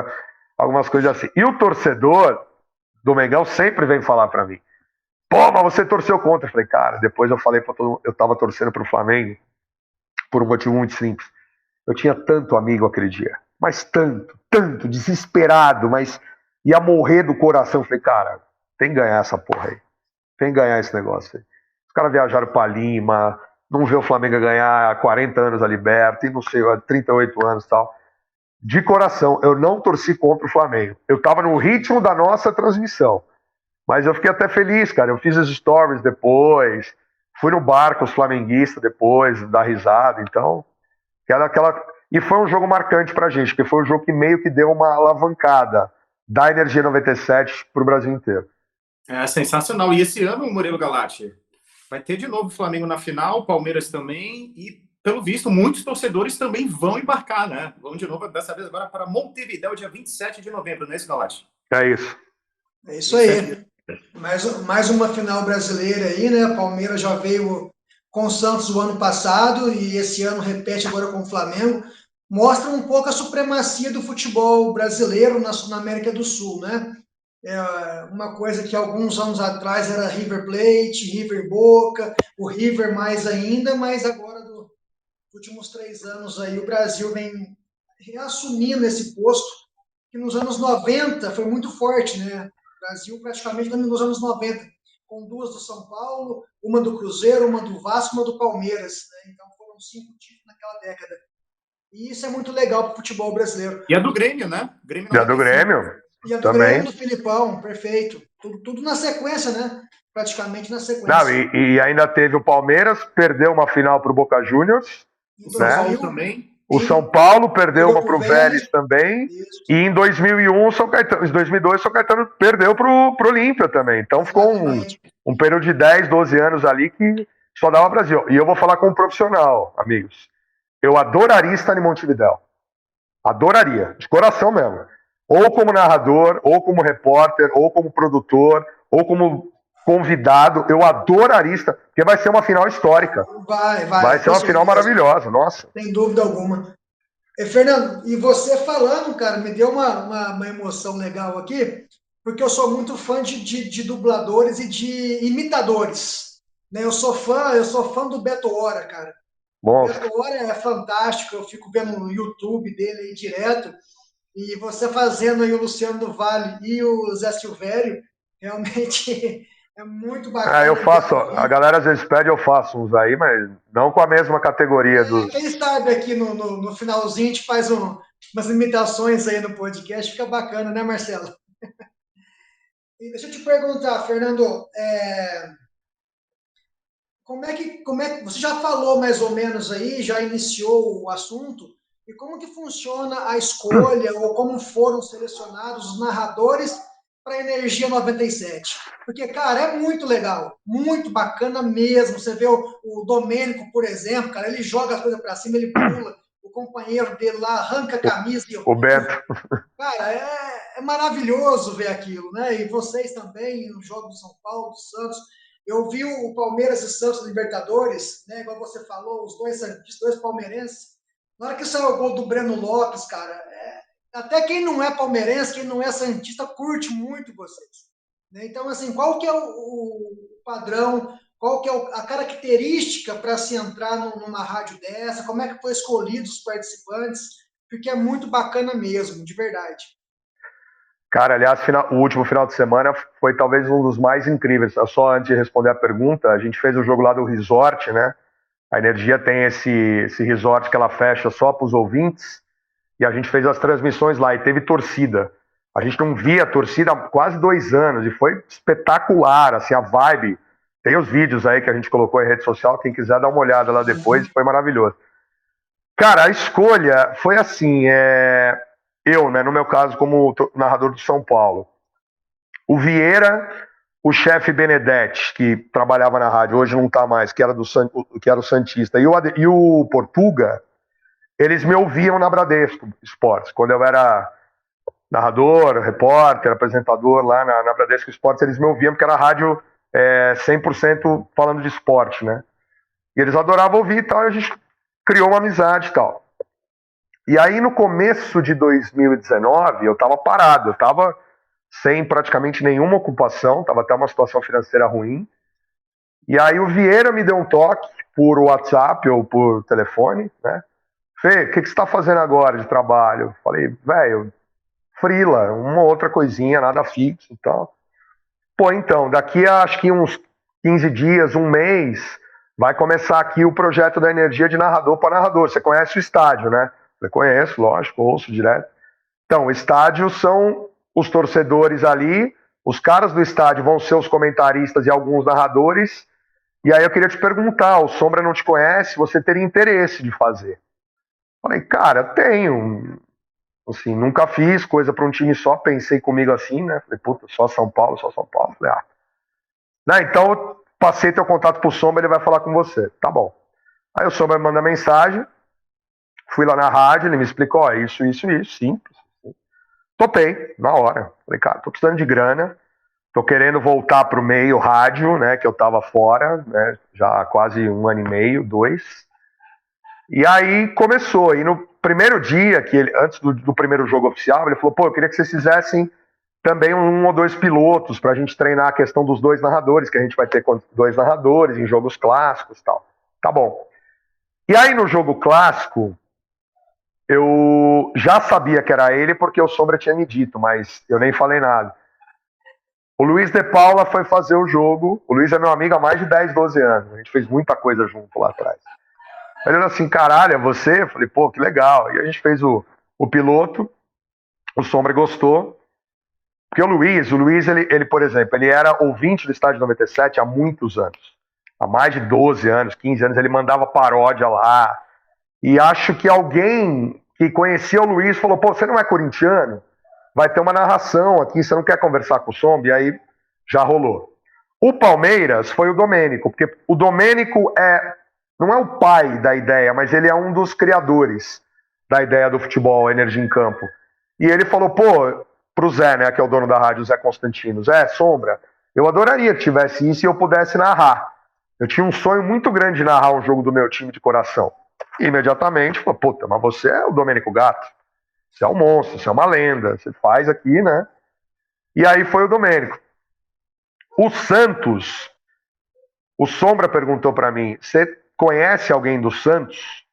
algumas coisas assim. E o torcedor do Mengão sempre vem falar pra mim, pô, mas você torceu contra. Eu falei, cara, depois eu falei pra todo mundo, eu tava torcendo pro Flamengo por um motivo muito simples. Eu tinha tanto amigo aquele dia. Mas tanto, desesperado, mas ia morrer do coração. Eu falei, cara, tem que ganhar essa porra aí. Tem que ganhar esse negócio aí. Os caras viajaram pra Lima, não vê o Flamengo ganhar há 40 anos a Liberta, e não sei, há 38 anos e tal. De coração, eu não torci contra o Flamengo. Eu tava no ritmo da nossa transmissão. Mas eu fiquei até feliz, cara. Eu fiz as stories depois, fui no bar com os flamenguistas depois, dar risada. Então, E foi um jogo marcante pra gente, porque foi um jogo que meio que deu uma alavancada da Energia 97 pro Brasil inteiro.
É sensacional. E esse ano, Murilo Galati, vai ter de novo o Flamengo na final, Palmeiras também, e, pelo visto, muitos torcedores também vão embarcar, né? Vão de novo, dessa vez agora, para Montevidéu, dia 27 de novembro, não é isso, Galati?
É isso.
É isso aí. Mais uma final brasileira aí, né? A Palmeiras já veio com o Santos o ano passado e esse ano repete agora com o Flamengo. Mostra um pouco a supremacia do futebol brasileiro na América do Sul, né? É uma coisa que alguns anos atrás era River Plate, River Boca, o River mais ainda, mas agora, nos últimos 3 anos aí, o Brasil vem reassumindo esse posto, que nos anos 90 foi muito forte, né? O Brasil praticamente nos anos 90, com 2 do São Paulo, uma do Cruzeiro, uma do Vasco, uma do Palmeiras, né? Então foram 5 títulos naquela década. E isso é muito legal para o futebol brasileiro.
E a do Grêmio, né?
Grêmio e a do Grêmio.
E a do Grêmio, do Filipão, perfeito. Tudo na sequência, né? Praticamente na sequência.
Não, e ainda teve o Palmeiras, perdeu uma final para o Boca Juniors.
O São Paulo também.
O São Paulo perdeu uma para o Vélez também. Isso. E em 2001, em 2002, o São Caetano perdeu para o Olímpia também. Então ficou um período de 10, 12 anos ali que só dava Brasil. E eu vou falar como profissional, amigos. Eu adoraria estar em Montevidéu. Adoraria, de coração mesmo. Ou como narrador, ou como repórter, ou como produtor, ou como convidado. Eu adoraria estar, porque vai ser uma final histórica. Vai ser uma final maravilhosa, nossa.
Sem dúvida alguma. Fernando, e você falando, cara, me deu uma emoção legal aqui, porque eu sou muito fã de dubladores e de imitadores. Né? Eu sou fã do Beto Hora, cara.
Bom.
O Beto Hora é fantástico, eu fico vendo no YouTube dele aí direto. E você fazendo aí o Luciano do Vale e o Zé Silvério, realmente é muito bacana.
Eu faço, a galera às vezes pede, eu faço uns aí, mas não com a mesma categoria dos...
Quem sabe aqui no finalzinho a gente faz umas imitações aí no podcast, fica bacana, né, Marcelo? E deixa eu te perguntar, Fernando, como é que você já falou mais ou menos aí, já iniciou o assunto, e como que funciona a escolha ou como foram selecionados os narradores para a Energia 97? Porque, cara, é muito legal, muito bacana mesmo. Você vê o Domênico, por exemplo, cara, ele joga as coisas para cima, ele pula, o companheiro dele lá arranca a camisa e
o Beto.
Cara, é maravilhoso ver aquilo, né? E vocês também, no jogo do São Paulo, do Santos. Eu vi o Palmeiras e Santos Libertadores, né? Igual você falou, os dois palmeirenses. Na hora que saiu o gol do Breno Lopes, cara, até quem não é palmeirense, quem não é santista, curte muito vocês. Né? Então, assim, qual que é o padrão, qual que é a característica para se entrar numa rádio dessa? Como é que foi escolhido os participantes? Porque é muito bacana mesmo, de verdade.
Cara, aliás, o último final de semana foi talvez um dos mais incríveis. Só antes de responder a pergunta, a gente fez o jogo lá do Resort, né? A Energia tem esse resort que ela fecha só para os ouvintes, e a gente fez as transmissões lá, e teve torcida. A gente não via torcida há quase 2 anos, e foi espetacular, assim, a vibe. Tem os vídeos aí que a gente colocou em rede social, quem quiser dar uma olhada lá depois, foi maravilhoso. Cara, a escolha foi assim, eu, né, no meu caso, como narrador do São Paulo. O Vieira... O chefe Benedetti, que trabalhava na rádio, hoje não está mais, que era o Santista, e o Portuga, eles me ouviam na Bradesco Esportes. Quando eu era narrador, repórter, apresentador lá na Bradesco Esportes, eles me ouviam, porque era rádio 100% falando de esporte, né? E eles adoravam ouvir e tal, e a gente criou uma amizade e tal. E aí, no começo de 2019, eu estava parado, eu estava sem praticamente nenhuma ocupação, estava até uma situação financeira ruim. E aí o Vieira me deu um toque por WhatsApp ou por telefone, né? Fê, o que você está fazendo agora de trabalho? Falei, velho, frila, uma outra coisinha, nada fixo e tal. Pô, então, daqui a acho que uns 15 dias, um mês, vai começar aqui o projeto da Energia de narrador para narrador. Você conhece o estádio, né? Eu conheço, lógico, ouço direto. Então, o estádio são os torcedores ali, os caras do estádio vão ser os comentaristas e alguns narradores. E aí eu queria te perguntar, o Sombra não te conhece, você teria interesse de fazer? Falei, cara, tenho. Assim, nunca fiz coisa para um time só, pensei comigo assim, né? Falei, puta, só São Paulo, só São Paulo. Falei, Não, então eu passei teu contato pro Sombra, ele vai falar com você. Tá bom. Aí o Sombra me manda mensagem, fui lá na rádio, ele me explicou, ó, isso, simples. Topei, na hora. Falei, cara, tô precisando de grana, tô querendo voltar pro meio rádio, né, que eu tava fora, né, já há quase 1 ano e meio, 2. E aí começou, e no primeiro dia, antes do primeiro jogo oficial, ele falou, pô, eu queria que vocês fizessem também 1 ou 2 pilotos pra gente treinar a questão dos 2 narradores, que a gente vai ter 2 narradores em jogos clássicos e tal. Tá bom. E aí no jogo clássico, eu já sabia que era ele porque o Sombra tinha me dito, mas eu nem falei nada. O Luiz de Paula foi fazer o jogo. O Luiz é meu amigo há mais de 10, 12 anos. A gente fez muita coisa junto lá atrás. Ele falou assim, caralho, é você? Eu falei, pô, que legal. E a gente fez o piloto. O Sombra gostou. Porque o Luiz, ele, por exemplo, ele era ouvinte do Estádio 97 há muitos anos. Há mais de 12 anos, 15 anos, ele mandava paródia lá. E acho que alguém que conhecia o Luiz falou, pô, você não é corintiano? Vai ter uma narração aqui, você não quer conversar com o Sombra? E aí já rolou. O Palmeiras foi o Domênico, porque o Domênico não é o pai da ideia, mas ele é um dos criadores da ideia do futebol, energia em campo. E ele falou, pô, pro Zé, né, que é o dono da rádio, o Zé Constantino, Zé, Sombra, eu adoraria que tivesse isso e eu pudesse narrar. Eu tinha um sonho muito grande de narrar um jogo do meu time de coração. E imediatamente, falou, puta, mas você é o Domênico Gato. Você é um monstro, você é uma lenda, você faz aqui, né? E aí foi o Domênico. O Santos, o Sombra perguntou para mim, você conhece alguém do Santos?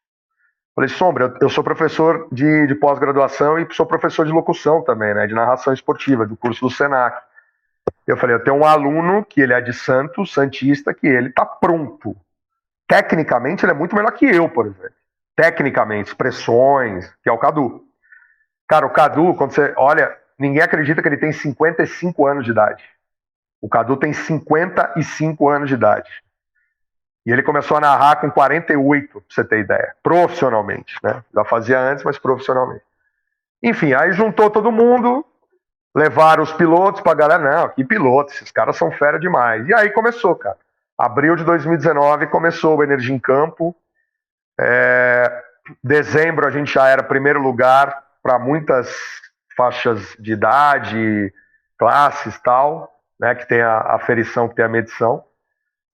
Falei, Sombra, eu sou professor de pós-graduação e sou professor de locução também, né? De narração esportiva, do curso do Senac. Eu falei, eu tenho um aluno que ele é de Santos, santista, que ele tá pronto. Tecnicamente, ele é muito melhor que eu, por exemplo. Tecnicamente, expressões, que é o Cadu. Cara, o Cadu, quando você olha, ninguém acredita que ele tem 55 anos de idade. O Cadu tem 55 anos de idade. E ele começou a narrar com 48, pra você ter ideia. Profissionalmente, né? Já fazia antes, mas profissionalmente. Enfim, aí juntou todo mundo, levaram os pilotos pra galera. Não, que piloto, esses caras são fera demais. E aí começou, cara. Abril de 2019 começou o Energia em Campo. Dezembro a gente já era primeiro lugar para muitas faixas de idade, classes e tal, né, que tem a aferição, que tem a medição.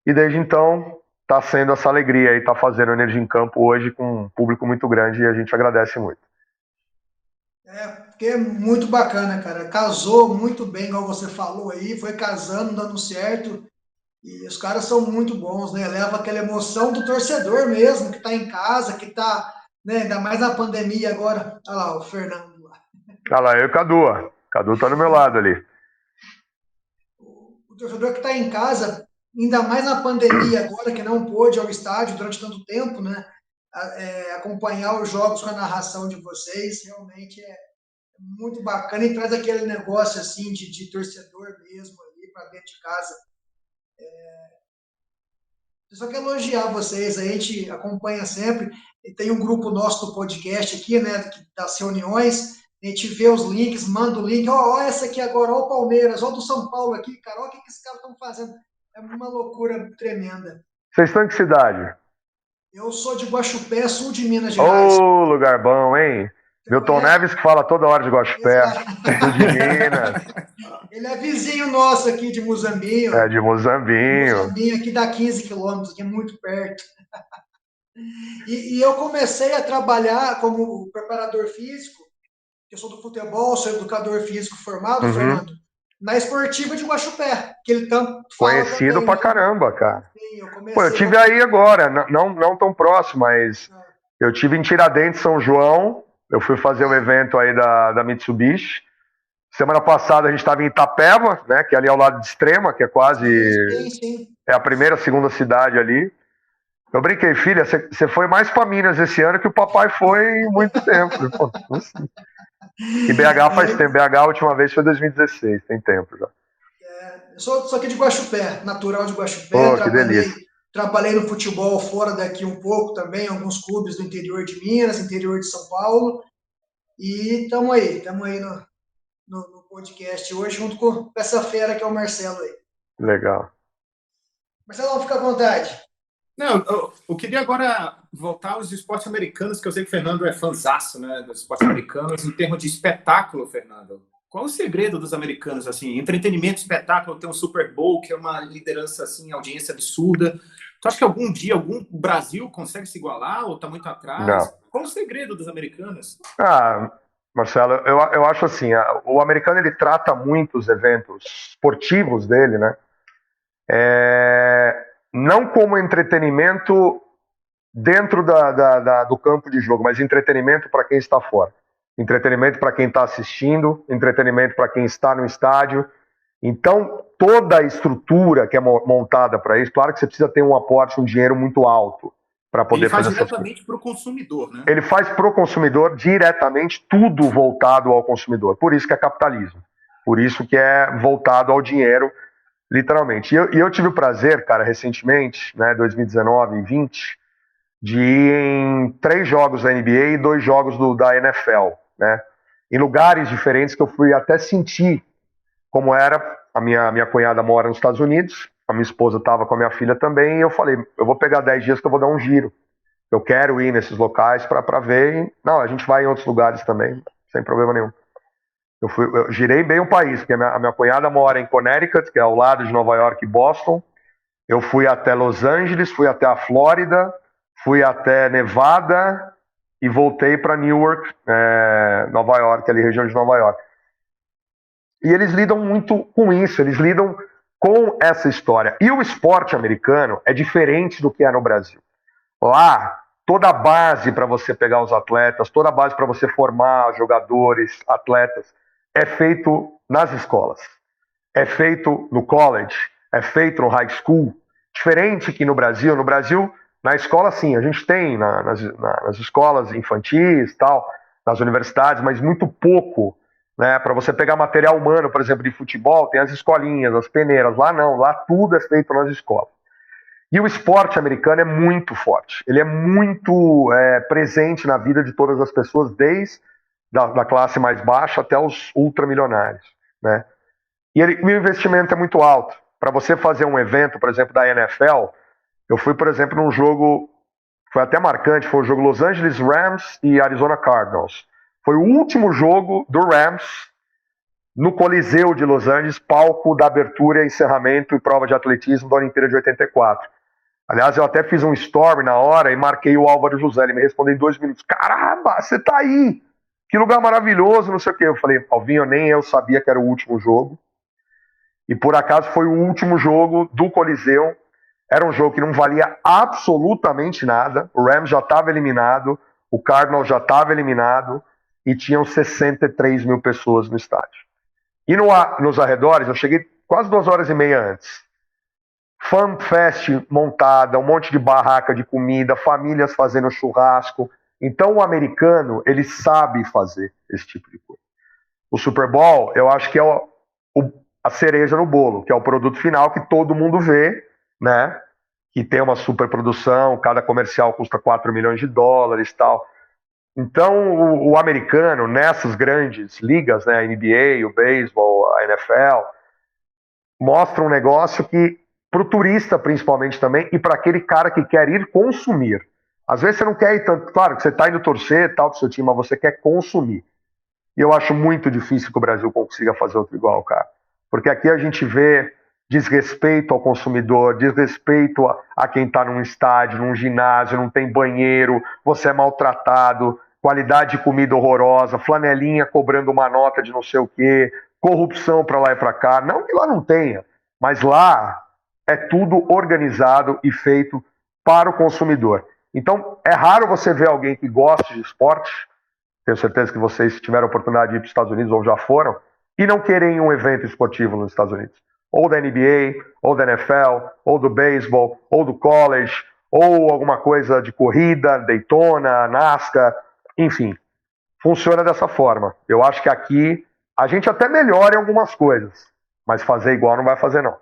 E desde então está sendo essa alegria aí, está fazendo Energia em Campo hoje com um público muito grande e a gente agradece muito.
Porque é muito bacana, cara. Casou muito bem, igual você falou aí, foi casando, dando certo. E os caras são muito bons, né? Leva aquela emoção do torcedor mesmo, que tá em casa, que tá, né, ainda mais na pandemia agora. Olha lá, o Fernando lá.
Olha lá, eu e o Cadu. O Cadu tá do meu lado ali.
O torcedor que tá em casa, ainda mais na pandemia agora, que não pôde ir ao estádio durante tanto tempo, né? Acompanhar os jogos com a narração de vocês, realmente é muito bacana e traz aquele negócio assim de torcedor mesmo ali para dentro de casa. Eu só quero elogiar vocês, a gente acompanha sempre, e tem um grupo nosso do podcast aqui, né, das reuniões, a gente vê os links, manda o link, ó, essa aqui agora, ó o Palmeiras, ó do São Paulo aqui, cara, ó o que esses caras estão fazendo. É uma loucura tremenda.
Vocês estão em que cidade?
Eu sou de Guaxupé, sul de Minas Gerais.
Ô, lugar bom, hein? Milton Neves que fala toda hora de Guaxupé, sul de Minas.
Ele é vizinho nosso aqui de Muzambinho.
É, de Muzambinho.
Muzambinho aqui dá 15 quilômetros, que é muito perto. E eu comecei a trabalhar como preparador físico, eu sou do futebol, sou educador físico formado, Fernando, na Esportiva de Guaxupé, que ele tanto fala
conhecido
também,
pra
né?
caramba, cara.
Sim,
Eu tive aí agora, não tão próximo, mas eu tive em Tiradentes, São João. Eu fui fazer um evento aí da Mitsubishi. Semana passada a gente estava em Itapeva, né, que é ali ao lado de Extrema, que é quase...
Sim.
É a primeira, segunda cidade ali. Eu brinquei, filha, você foi mais para Minas esse ano que o papai foi em muito tempo. Pô, assim. E BH faz tempo. BH a última vez foi 2016, tem tempo já.
Eu sou aqui de Guaxupé, natural de Guaxupé.
Pô, que delícia.
trabalhei no futebol fora daqui um pouco também, em alguns clubes do interior de Minas, interior de São Paulo, e estamos aí no podcast hoje, junto com essa fera que é o Marcelo aí.
Legal.
Marcelo, fica à vontade.
Não, eu queria agora voltar aos esportes americanos, que eu sei que o Fernando é fãzaço, né, dos esportes americanos, em termos de espetáculo, Fernando. Qual o segredo dos americanos, assim, entretenimento, espetáculo, tem um Super Bowl, que é uma liderança, assim, audiência absurda. Tu acha que algum dia, algum Brasil consegue se igualar ou está muito atrás?
Não.
Qual o segredo dos americanos?
Marcelo, eu acho assim, o americano ele trata muito os eventos esportivos dele, né? Não como entretenimento dentro do campo de jogo, mas entretenimento para quem está fora. Entretenimento para quem está assistindo, entretenimento para quem está no estádio. Então, toda a estrutura que é montada para isso, claro que você precisa ter um aporte, um dinheiro muito alto para poder fazer essas coisas.
Ele faz diretamente para o consumidor, né?
Ele faz para o consumidor diretamente, tudo voltado ao consumidor. Por isso que é capitalismo. Por isso que é voltado ao dinheiro, literalmente. E eu tive o prazer, cara, recentemente, né, 2019 e 2020, de ir em 3 jogos da NBA e 2 jogos da NFL, né? Em lugares diferentes que eu fui até sentir como era. A minha cunhada mora nos Estados Unidos, a minha esposa estava com a minha filha também, e eu falei, eu vou pegar 10 dias que eu vou dar um giro. Eu quero ir nesses locais para ver. Não, a gente vai em outros lugares também, sem problema nenhum. Eu girei bem o país, porque a minha cunhada mora em Connecticut, que é ao lado de Nova York e Boston. Eu fui até Los Angeles, fui até a Flórida, fui até Nevada e voltei para Newark, Nova York, ali região de Nova York. E eles lidam muito com isso, eles lidam com essa história. E o esporte americano é diferente do que é no Brasil. Lá, toda a base para você pegar os atletas, toda a base para você formar jogadores, atletas, é feito nas escolas. É feito no college, é feito no high school. Diferente que no Brasil. No Brasil, na escola, sim, a gente tem nas escolas infantis, tal, nas universidades, mas muito pouco. Né, para você pegar material humano, por exemplo, de futebol, tem as escolinhas, as peneiras. Lá não, lá tudo é feito nas escolas. E o esporte americano é muito forte. Ele é muito presente na vida de todas as pessoas, desde da classe mais baixa até os ultramilionários. Né? E o investimento é muito alto. Para você fazer um evento, por exemplo, da NFL, eu fui, por exemplo, num jogo, foi até marcante, foi o jogo Los Angeles Rams e Arizona Cardinals. Foi o último jogo do Rams no Coliseu de Los Angeles, palco da abertura, encerramento e prova de atletismo da Olimpíada de 84. Aliás, eu até fiz um story na hora e marquei o Álvaro José. Ele me respondeu em 2 minutos. Caramba, você tá aí! Que lugar maravilhoso, não sei o quê. Eu falei, Alvinho, nem eu sabia que era o último jogo. E por acaso foi o último jogo do Coliseu. Era um jogo que não valia absolutamente nada. O Rams já estava eliminado, o Cardinals já estava eliminado e tinham 63 mil pessoas no estádio. E nos arredores, eu cheguei quase 2 horas e meia antes. Fan Fest montada, um monte de barraca de comida, famílias fazendo churrasco. Então o americano, ele sabe fazer esse tipo de coisa. O Super Bowl, eu acho que é a cereja no bolo, que é o produto final que todo mundo vê, né? Que tem uma super produção, cada comercial custa 4 milhões de dólares e tal. Então o americano, nessas grandes ligas, né, a NBA, o beisebol, a NFL, mostra um negócio que para o turista, principalmente também, e para aquele cara que quer ir consumir. Às vezes você não quer ir tanto, claro que você está indo torcer tal do seu time, mas você quer consumir. E eu acho muito difícil que o Brasil consiga fazer outro igual, cara. Porque aqui a gente vê desrespeito ao consumidor, desrespeito a quem está num estádio, num ginásio, não tem banheiro, você é maltratado, qualidade de comida horrorosa, flanelinha cobrando uma nota de não sei o quê, corrupção para lá e para cá. Não que lá não tenha, mas lá é tudo organizado e feito para o consumidor. Então, é raro você ver alguém que gosta de esporte, tenho certeza que vocês, se tiveram a oportunidade de ir para os Estados Unidos ou já foram, e não querem um evento esportivo nos Estados Unidos. Ou da NBA, ou da NFL, ou do beisebol, ou do college, ou alguma coisa de corrida, Daytona, NASCAR, enfim. Funciona dessa forma. Eu acho que aqui a gente até melhora em algumas coisas, mas fazer igual não vai fazer, não.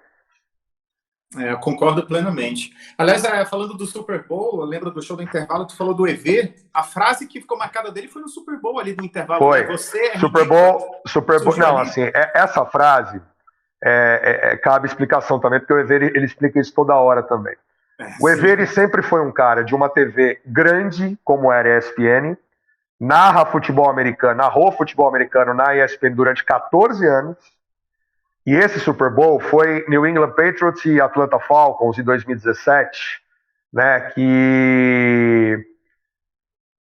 Eu concordo plenamente. Aliás, falando do Super Bowl, eu lembro do show do intervalo, tu falou do EV, a frase que ficou marcada dele foi no Super Bowl ali do intervalo, né?
Foi.
Você é
Super
ridículo.
Bowl, não, ali. Assim, essa frase cabe explicação também, porque o EV ele explica isso toda hora também. O EV ele sempre foi um cara de uma TV grande, como era a ESPN, narrou futebol americano na ESPN durante 14 anos, e esse Super Bowl foi New England Patriots e Atlanta Falcons em 2017, né, que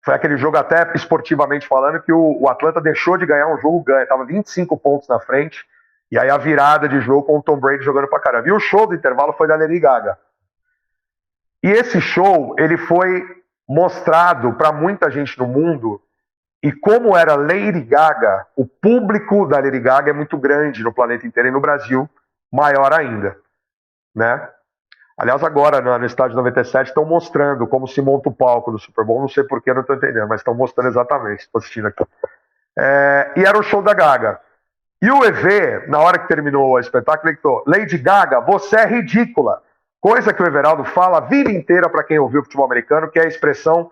foi aquele jogo, até esportivamente falando, que o Atlanta deixou de ganhar um jogo, estava 25 pontos na frente, e aí a virada de jogo com o Tom Brady jogando pra caramba. E o show do intervalo foi da Lady Gaga. E esse show, ele foi mostrado para muita gente no mundo, e como era Lady Gaga, o público da Lady Gaga é muito grande no planeta inteiro, e no Brasil, maior ainda, né? Aliás, agora no estádio 97 estão mostrando como se monta o palco do Super Bowl, não sei porquê, não estou entendendo, mas estão mostrando exatamente, estou assistindo aqui. E era o show da Gaga. E o EV, na hora que terminou o espetáculo, ele gritou: Lady Gaga, você é ridícula. Coisa que o Everaldo fala a vida inteira para quem ouviu o futebol americano, que é a expressão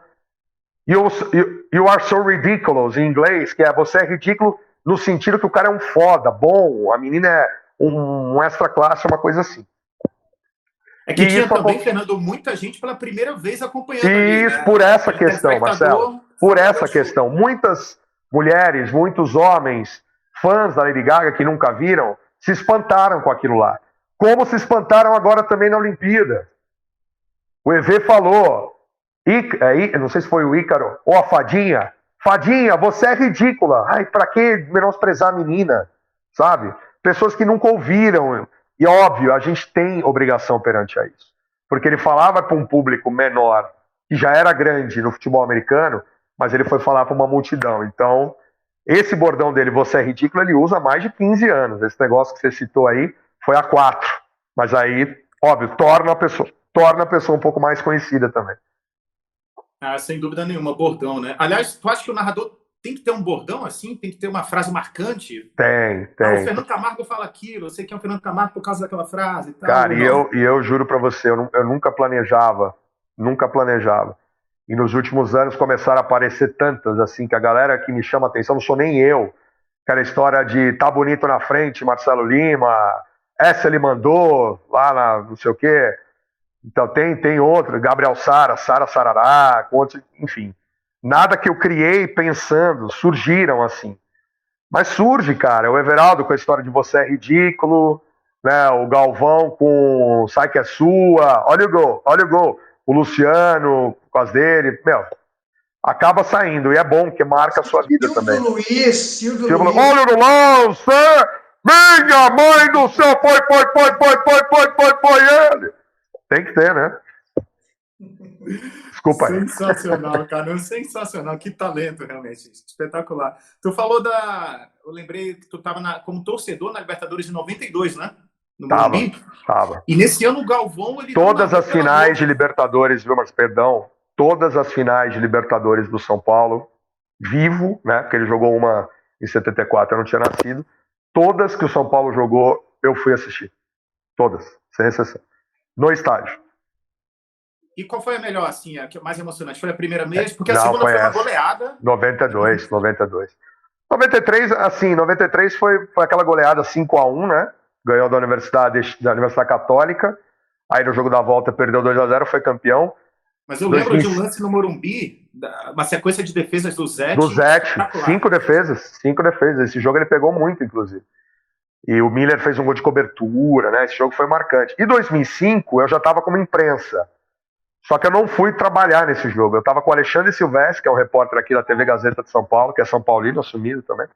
you are so ridiculous, em inglês, que é você é ridículo no sentido que o cara é um foda, bom, a menina é um extra classe, uma coisa assim.
É que tinha também, Fernando, muita gente pela primeira vez acompanhando
isso,
ali, né?
Por essa questão, Marcelo. Por essa questão. Muitas mulheres, muitos homens, fãs da Lady Gaga que nunca viram, se espantaram com aquilo lá. Como se espantaram agora também na Olimpíada. O EV falou, não sei se foi o Ícaro ou a Fadinha. Fadinha, você é ridícula. Ai, pra que menosprezar a menina? Sabe? Pessoas que nunca ouviram. E óbvio, a gente tem obrigação perante a isso. Porque ele falava para um público menor, que já era grande no futebol americano, mas ele foi falar para uma multidão. Então, esse bordão dele, você é ridículo, ele usa há mais de 15 anos. Esse negócio que você citou aí foi há 4. Mas aí, óbvio, torna a pessoa um pouco mais conhecida também.
Sem dúvida nenhuma, bordão, né? Aliás, tu acha que o narrador tem que ter um bordão assim? Tem que ter uma frase marcante?
Tem.
O Fernando Camargo fala aquilo, eu sei que é o Fernando Camargo por causa daquela frase e tal.
Cara, e eu juro pra você, eu nunca planejava. E nos últimos anos começaram a aparecer tantas, assim, que a galera que me chama a atenção, não sou nem eu. Aquela história de tá bonito na frente, Marcelo Lima, essa ele mandou, lá na não sei o quê. Então tem outra, Gabriel Sara Sarará, enfim. Nada que eu criei pensando, surgiram assim. Mas surge, cara, o Everaldo com a história de você é ridículo, né? O Galvão com sai que é sua, olha o gol. O Luciano com as dele, acaba saindo, e é bom, porque marca a sua vida também.
Silvio Luiz.
Olha no lance! Minha mãe do céu, foi ele! Tem que ter, né? Desculpa aí.
Sensacional, cara. Sensacional. Que talento, realmente. Espetacular. Tu falou eu lembrei que tu estava como torcedor na Libertadores de 92, né? No Morumbi.
Tava.
E nesse ano o Galvão...
Todas as finais de Libertadores, viu, Marcos? Perdão. Todas as finais de Libertadores do São Paulo, vivo, né? Porque ele jogou uma em 74, eu não tinha nascido. Todas que o São Paulo jogou, eu fui assistir. Todas, sem exceção. No estádio.
E qual foi a melhor, assim, a mais emocionante? Foi a primeira mesmo? Porque a segunda foi uma goleada.
92. 93, assim, 93 foi aquela goleada 5-1, né? Ganhou da Universidade Católica. Aí no jogo da volta perdeu 2-0, foi campeão.
Mas eu lembro de um lance no Morumbi, uma sequência de defesas do Zete.
5 defesas. Esse jogo ele pegou muito, inclusive. E o Miller fez um gol de cobertura, né? Esse jogo foi marcante. Em 2005, eu já estava como imprensa. Só que eu não fui trabalhar nesse jogo. Eu estava com o Alexandre Silvestre, que é um repórter aqui da TV Gazeta de São Paulo, que é São Paulino, assumido também.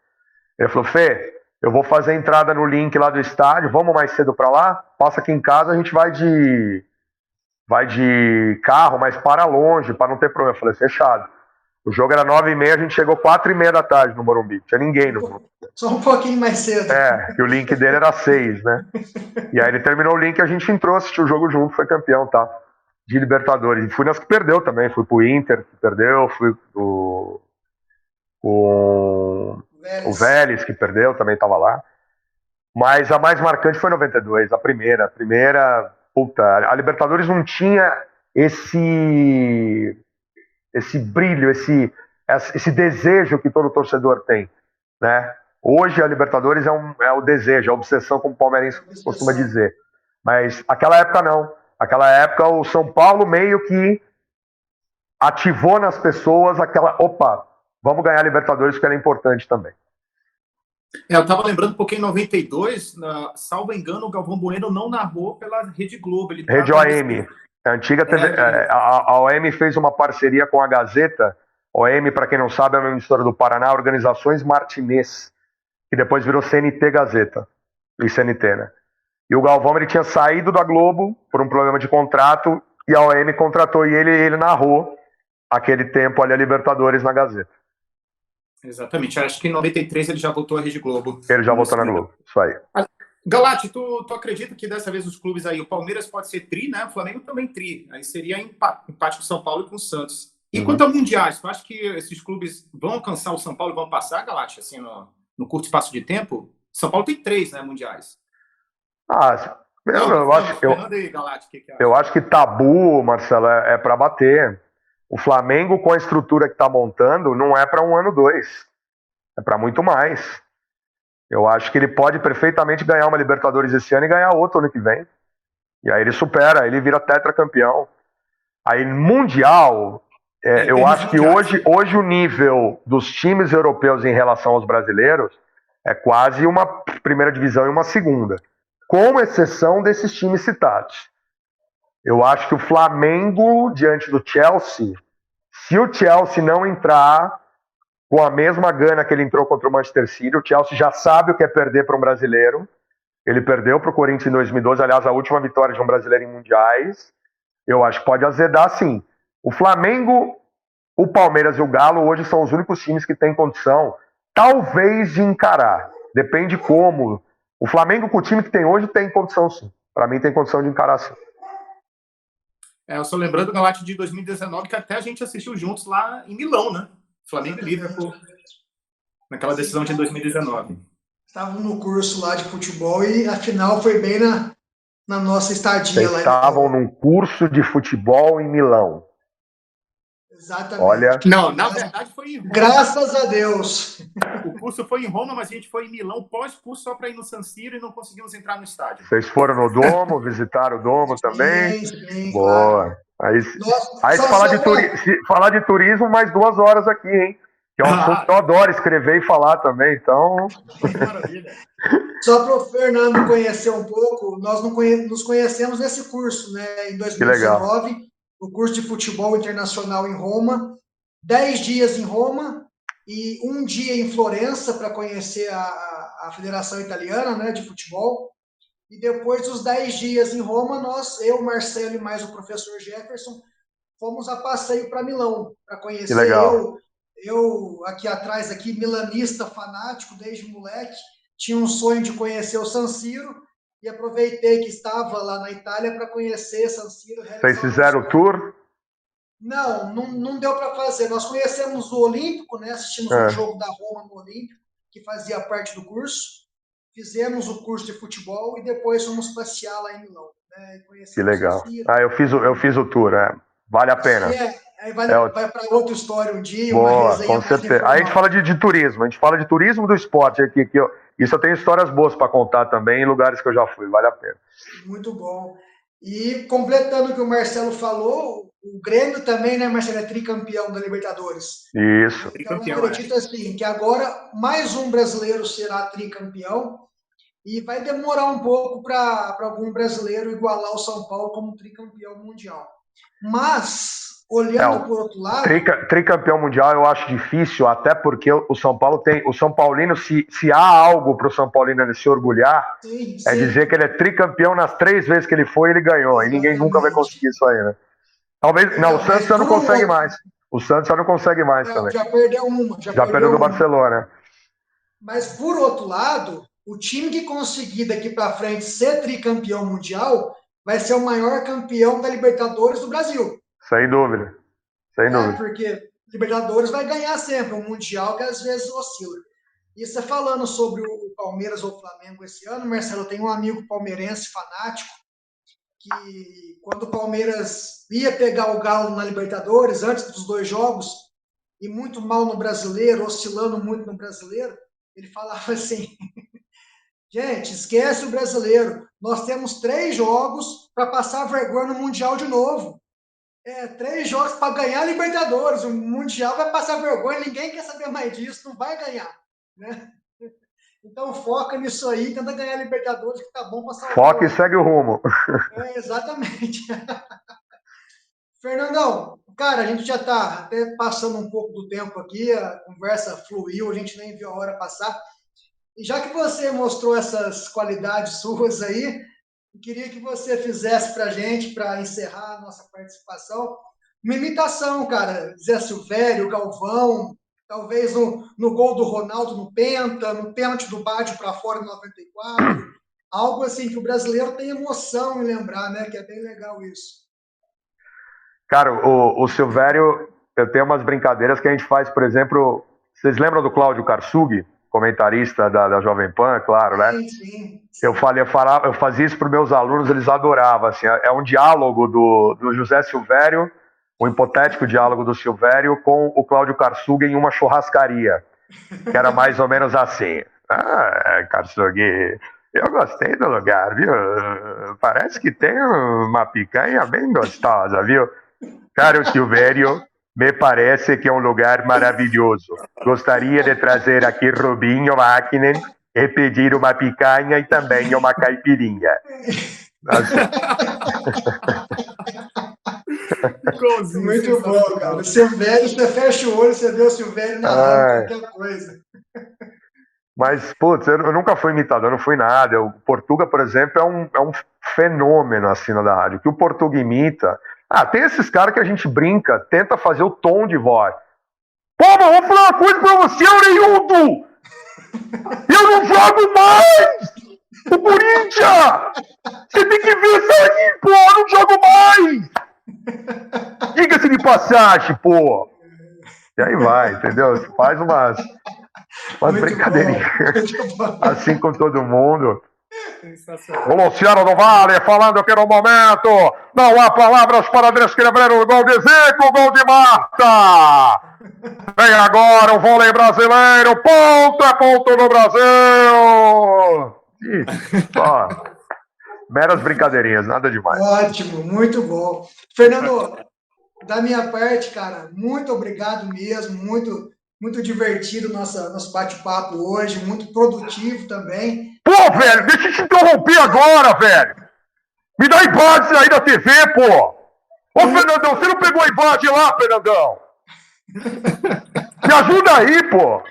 Ele falou: Fê, eu vou fazer a entrada no link lá do estádio, vamos mais cedo para lá? Passa aqui em casa, a gente vai de carro, mas para longe, para não ter problema. Eu falei: fechado. O jogo era 9h30, a gente chegou 4h30 da tarde no Morumbi. Não tinha ninguém no Morumbi.
Só um pouquinho mais cedo.
E o link dele era 6, né? E aí ele terminou o link, a gente entrou, assistiu o jogo junto, foi campeão, tá? De Libertadores. E fui nas que perdeu também. Fui pro Inter, que perdeu. Fui com o Vélez, que perdeu, também tava lá. Mas a mais marcante foi 92. A primeira, puta, a Libertadores não tinha esse brilho, esse desejo que todo torcedor tem, né? Hoje a Libertadores é o desejo, a obsessão, como o palmeirense costuma dizer. Mas aquela época não. Aquela época o São Paulo meio que ativou nas pessoas opa, vamos ganhar a Libertadores, que era importante também.
Eu estava lembrando porque em 92, salvo engano, o Galvão Bueno não narrou pela Rede Globo.
Rede OM. A antiga TV. A OM fez uma parceria com a Gazeta. OM, para quem não sabe, é uma emissora do Paraná, Organizações Martinez, que depois virou CNT Gazeta. E CNT, né? E o Galvão, ele tinha saído da Globo por um problema de contrato, e a OM contratou, e ele narrou aquele tempo ali a Libertadores na Gazeta.
Exatamente, acho que em 93 ele já voltou à Rede Globo.
Ele já voltou na Globo, isso aí.
Galate, tu acredita que dessa vez os clubes aí, o Palmeiras pode ser tri, né? O Flamengo também tri. Aí seria empate com o São Paulo e com o Santos. E quanto a mundiais, tu acha que esses clubes vão alcançar o São Paulo e vão passar, Galate, assim, no curto espaço de tempo? São Paulo tem 3, né, mundiais.
Eu acho que tabu, Marcelo, é para bater. O Flamengo, com a estrutura que está montando, não é para 1 ano, 2. É para muito mais. Eu acho que ele pode perfeitamente ganhar uma Libertadores esse ano e ganhar outra ano que vem. E aí ele supera, ele vira tetracampeão. Aí, Mundial, eu acho que hoje o nível dos times europeus em relação aos brasileiros é quase uma primeira divisão e uma segunda. Com exceção desses times citados. Eu acho que o Flamengo, diante do Chelsea, se o Chelsea não entrar com a mesma gana que ele entrou contra o Manchester City, o Chelsea já sabe o que é perder para um brasileiro. Ele perdeu para o Corinthians em 2012, aliás, a última vitória de um brasileiro em mundiais. Eu acho que pode azedar, sim. O Flamengo, o Palmeiras e o Galo hoje são os únicos times que têm condição, talvez, de encarar. Depende como. O Flamengo, com o time que tem hoje, tem condição, sim. Para mim, tem condição de encarar, sim.
Eu só lembrando do Galate de 2019, que até a gente assistiu juntos lá em Milão, né? Flamengo e Liverpool, naquela decisão de 2019.
Estavam no curso lá de futebol e a final foi bem na nossa estadia.
Vocês estavam num curso de futebol em Milão.
Exatamente.
Olha...
Não, na verdade foi em Roma.
Graças a Deus.
O curso foi em Roma, mas a gente foi em Milão pós-curso só para ir no San Siro e não conseguimos entrar no estádio.
Vocês foram no Domo, visitaram o Domo também?
Sim,
boa.
Claro.
Aí se falar de turismo, mais 2 horas aqui, hein? Que é um assunto que eu adoro escrever e falar também, então...
Maravilha.
Só para o Fernando conhecer um pouco, nós nos conhecemos nesse curso, né? Em 2019, o curso de futebol internacional em Roma, 10 dias em Roma e 1 dia em Florença para conhecer a Federação Italiana, né, de futebol. E depois dos 10 dias em Roma, eu, Marcelo e mais o professor Jefferson, fomos a passeio para Milão, para conhecer. Eu aqui atrás, milanista fanático desde moleque, tinha um sonho de conhecer o San Siro e aproveitei que estava lá na Itália para conhecer San Siro.
Vocês fizeram o tour?
Não deu para fazer. Nós conhecemos o Olímpico, né? Assistimos um jogo da Roma no Olímpico, que fazia parte do curso. Fizemos o curso de futebol e depois fomos passear lá em Milão. Né?
Que legal. Eu fiz o tour, vale a pena.
Aí vai para outra história um dia,
boa,
uma resenha.
Com certeza. Aí a gente fala de turismo, a gente fala de turismo do esporte aqui. Isso eu tenho histórias boas para contar também em lugares que eu já fui, vale a pena.
Muito bom. E completando o que o Marcelo falou, o Grêmio também, né, Marcelo, é tricampeão da Libertadores.
Isso.
Então eu acredito assim, que agora mais um brasileiro será tricampeão e vai demorar um pouco para algum brasileiro igualar o São Paulo como tricampeão mundial. Mas, olhando por outro lado...
Tricampeão mundial eu acho difícil, até porque o São Paulo tem... O São Paulino, se há algo para o São Paulino se orgulhar, sim. Dizer que ele é tricampeão nas 3 vezes que ele foi, ele ganhou. Exatamente. E ninguém nunca vai conseguir isso aí, né? Talvez... Não, o Santos já não consegue mais. O Santos já não consegue mais também.
Já perdeu uma.
Já perdeu do Barcelona.
Mas, por outro lado, o time que conseguir daqui para frente ser tricampeão mundial vai ser o maior campeão da Libertadores do Brasil.
Sem dúvida.
Porque Libertadores vai ganhar sempre, um Mundial que às vezes oscila. E você falando sobre o Palmeiras ou o Flamengo esse ano, Marcelo, eu tenho um amigo palmeirense fanático que quando o Palmeiras ia pegar o Galo na Libertadores, antes dos 2 jogos, e muito mal no Brasileiro, oscilando muito no Brasileiro, ele falava assim, gente, esquece o Brasileiro, nós temos 3 jogos para passar vergonha no Mundial de novo. 3 jogos para ganhar a Libertadores, o Mundial vai passar vergonha, ninguém quer saber mais disso, não vai ganhar, né? Então foca nisso aí, tenta ganhar a Libertadores, que tá bom para salvar.
Foca e segue o rumo.
Exatamente. Fernandão, cara, a gente já está até passando um pouco do tempo aqui, a conversa fluiu, a gente nem viu a hora passar. E já que você mostrou essas qualidades suas aí, eu queria que você fizesse para a gente, para encerrar a nossa participação, uma imitação, cara. Zé Silvério, Galvão, talvez no gol do Ronaldo no Penta, no pênalti do Baggio para fora em 94. Algo assim que o brasileiro tem emoção em lembrar, né? Que é bem legal isso.
Cara, o Silvério, eu tenho umas brincadeiras que a gente faz, por exemplo, vocês lembram do Cláudio Karsug, comentarista da Jovem Pan, claro, né?
Sim.
Eu fazia isso para os meus alunos, eles adoravam, assim, é um diálogo do José Silvério, um hipotético diálogo do Silvério com o Cláudio Karsug em uma churrascaria, que era mais ou menos assim, Karsug, eu gostei do lugar, viu? Parece que tem uma picanha bem gostosa, viu? Caro Silvério, me parece que é um lugar maravilhoso. Gostaria de trazer aqui Rubinho Makinen e pedir uma picanha e também uma caipirinha.
Muito bom, cara. O Silvério, você fecha o olho, você vê o Silvério narrando qualquer coisa.
Mas, putz, eu nunca fui imitador, não fui nada. O Portuga, por exemplo, é um fenômeno assim da rádio. Que o Portuga imita. Tem esses caras que a gente brinca, tenta fazer o tom de voz. Pô, mas vou falar uma coisa pra você, Oreiudo! Eu não jogo mais! O Corinthians! Você tem que ver isso aí, pô! Eu não jogo mais! Diga-se de passagem, pô! E aí vai, entendeu? Você faz umas brincadeirinhas assim com todo mundo. O Luciano do Vale falando aqui no momento. Não há palavras para descrever o gol de Zico, o gol de Marta. Vem agora o vôlei brasileiro. Ponto a ponto no Brasil. Só meras brincadeirinhas, nada demais.
Ótimo, muito bom. Fernando, da minha parte, cara, muito obrigado mesmo. Muito divertido nosso bate-papo hoje, muito produtivo também.
Pô, velho, deixa eu te interromper agora, velho. Me dá imagem aí da TV, pô. Ô, Fernandão, você não pegou a imagem lá, Fernandão? Me ajuda aí, pô.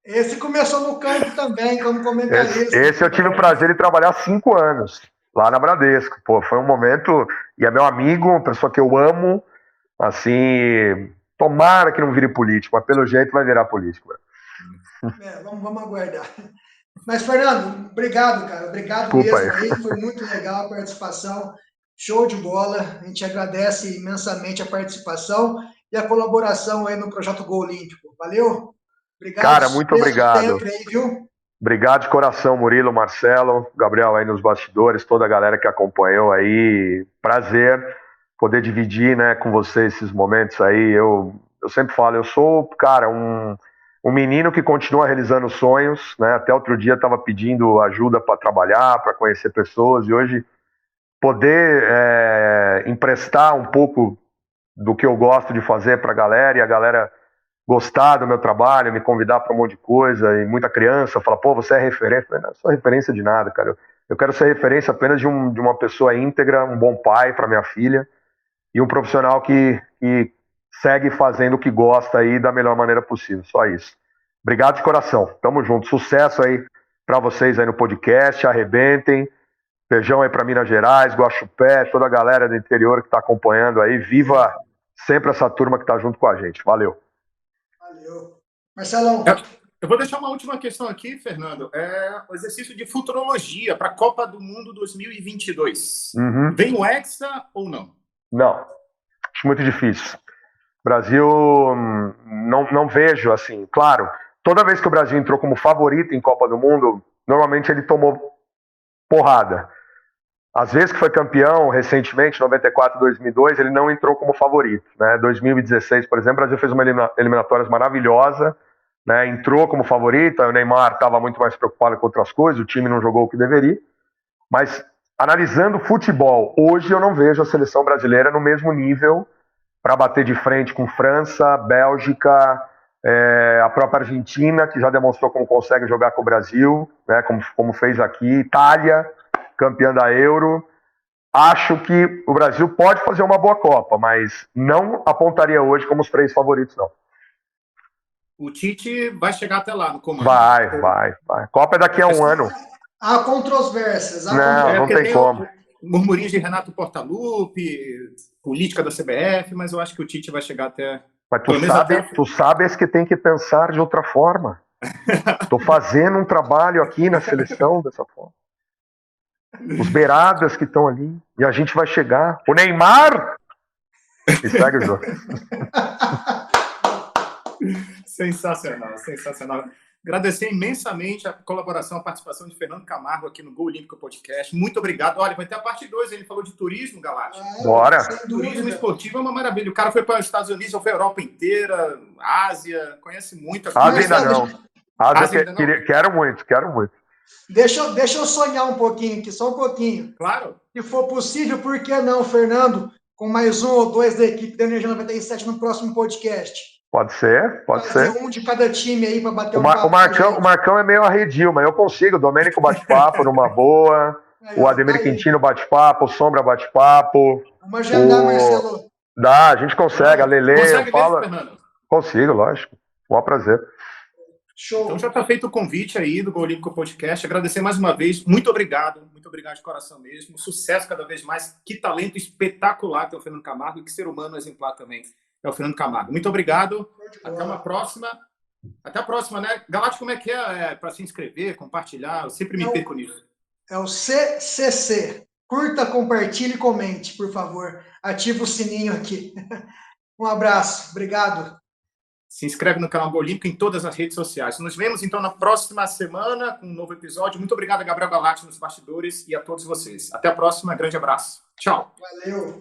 Esse começou no campo também, como comentarista.
Esse eu tive o prazer de trabalhar 5 anos, lá na Bradesco. Pô, foi um momento, e é meu amigo, uma pessoa que eu amo, assim... Tomara que não vire político, mas pelo jeito vai virar político.
Vamos aguardar. Mas, Fernando, obrigado, cara. Obrigado
Desculpa
mesmo aí. Foi muito legal a participação. Show de bola. A gente agradece imensamente a participação e a colaboração aí no Projeto Gol Olímpico. Valeu? Obrigado.
Cara, muito obrigado.
Sempre aí, viu?
Obrigado de coração, Murilo, Marcelo, Gabriel aí nos bastidores, toda a galera que acompanhou aí. Prazer poder dividir, né, com vocês esses momentos aí. Eu sempre falo, eu sou, cara, um menino que continua realizando sonhos, né? Até outro dia estava pedindo ajuda para trabalhar, para conhecer pessoas, e hoje poder emprestar um pouco do que eu gosto de fazer para a galera, e a galera gostar do meu trabalho, me convidar para um monte de coisa, e muita criança fala, pô, você é referência. Eu não sou referência de nada, cara. Eu quero ser referência apenas de uma pessoa íntegra, um bom pai para minha filha, e um profissional que segue fazendo o que gosta aí da melhor maneira possível. Só isso. Obrigado de coração. Tamo junto. Sucesso aí para vocês aí no podcast. Arrebentem. Beijão aí para Minas Gerais, Guaxupé, toda a galera do interior que tá acompanhando aí. Viva sempre essa turma que tá junto com a gente. Valeu.
Valeu. Marcelão.
Eu vou deixar uma última questão aqui, Fernando. O exercício de futurologia para a Copa do Mundo 2022. Vem o Hexa ou não?
Não, acho muito difícil. Brasil, não vejo assim. Claro, toda vez que o Brasil entrou como favorito em Copa do Mundo, normalmente ele tomou porrada. às vezes que foi campeão recentemente, 94, 2002, ele não entrou como favorito, né? 2016, por exemplo, o Brasil fez uma eliminatórias maravilhosa, né? Entrou como favorito, o Neymar estava muito mais preocupado com outras coisas, o time não jogou o que deveria, mas analisando futebol, hoje eu não vejo a seleção brasileira no mesmo nível para bater de frente com França, Bélgica, a própria Argentina, que já demonstrou como consegue jogar com o Brasil, né, como fez aqui, Itália, campeã da Euro. Acho que o Brasil pode fazer uma boa Copa, mas não apontaria hoje como os 3 favoritos, não.
O Tite vai chegar até lá no comando.
Vai. Copa é daqui a um ano.
Há controvérsias.
Não tem como.
Murmurinhos de Renato Portaluppi, política da CBF, mas eu acho que o Tite vai chegar até...
Mas tu sabes que tem que pensar de outra forma. Estou fazendo um trabalho aqui na seleção dessa forma. Os beiradas que estão ali. E a gente vai chegar. O Neymar! E segue o jogo.
Sensacional. Agradecer imensamente a colaboração, a participação de Fernando Camargo aqui no Gol Olímpico Podcast. Muito obrigado. Olha, vai ter a parte 2, ele falou de turismo, Galáctico.
Bora.
Turismo esportivo é uma maravilha. O cara foi para os Estados Unidos, foi a Europa inteira, Ásia, conhece muito.
Ásia ainda não. Ásia quero muito.
Deixa eu sonhar um pouquinho aqui, só um pouquinho.
Claro.
Se for possível, por que não, Fernando, com mais 1 ou 2 da equipe da Energia 97 no próximo podcast?
Pode ser.
Fazer um de cada time aí para bater
papo. O Marcão é meio arredio, mas eu consigo. O Domênico bate-papo numa boa. O Ademir Quintino bate-papo. O Sombra bate-papo.
Vamos agendar, Marcelo.
Dá, a gente consegue. A Lelê
fala. Fernando?
Consigo, lógico. Um prazer.
Show.
Então já está feito o convite aí do Gol Olímpico Podcast. Agradecer mais uma vez. Muito obrigado de coração mesmo. Sucesso cada vez mais. Que talento espetacular que é o Fernando Camargo e que ser humano exemplar também é o Fernando Camargo. Muito obrigado. Até uma próxima. Até a próxima, né? Galáctico, como é que é para se inscrever, compartilhar? Eu sempre me perco nisso.
É o CCC. Curta, compartilhe e comente, por favor. Ativa o sininho aqui. Um abraço. Obrigado.
Se inscreve no canal Gol Olímpico em todas as redes sociais. Nos vemos, então, na próxima semana com um novo episódio. Muito obrigado a Gabriel Galáctico nos bastidores e a todos vocês. Até a próxima. Grande abraço. Tchau.
Valeu.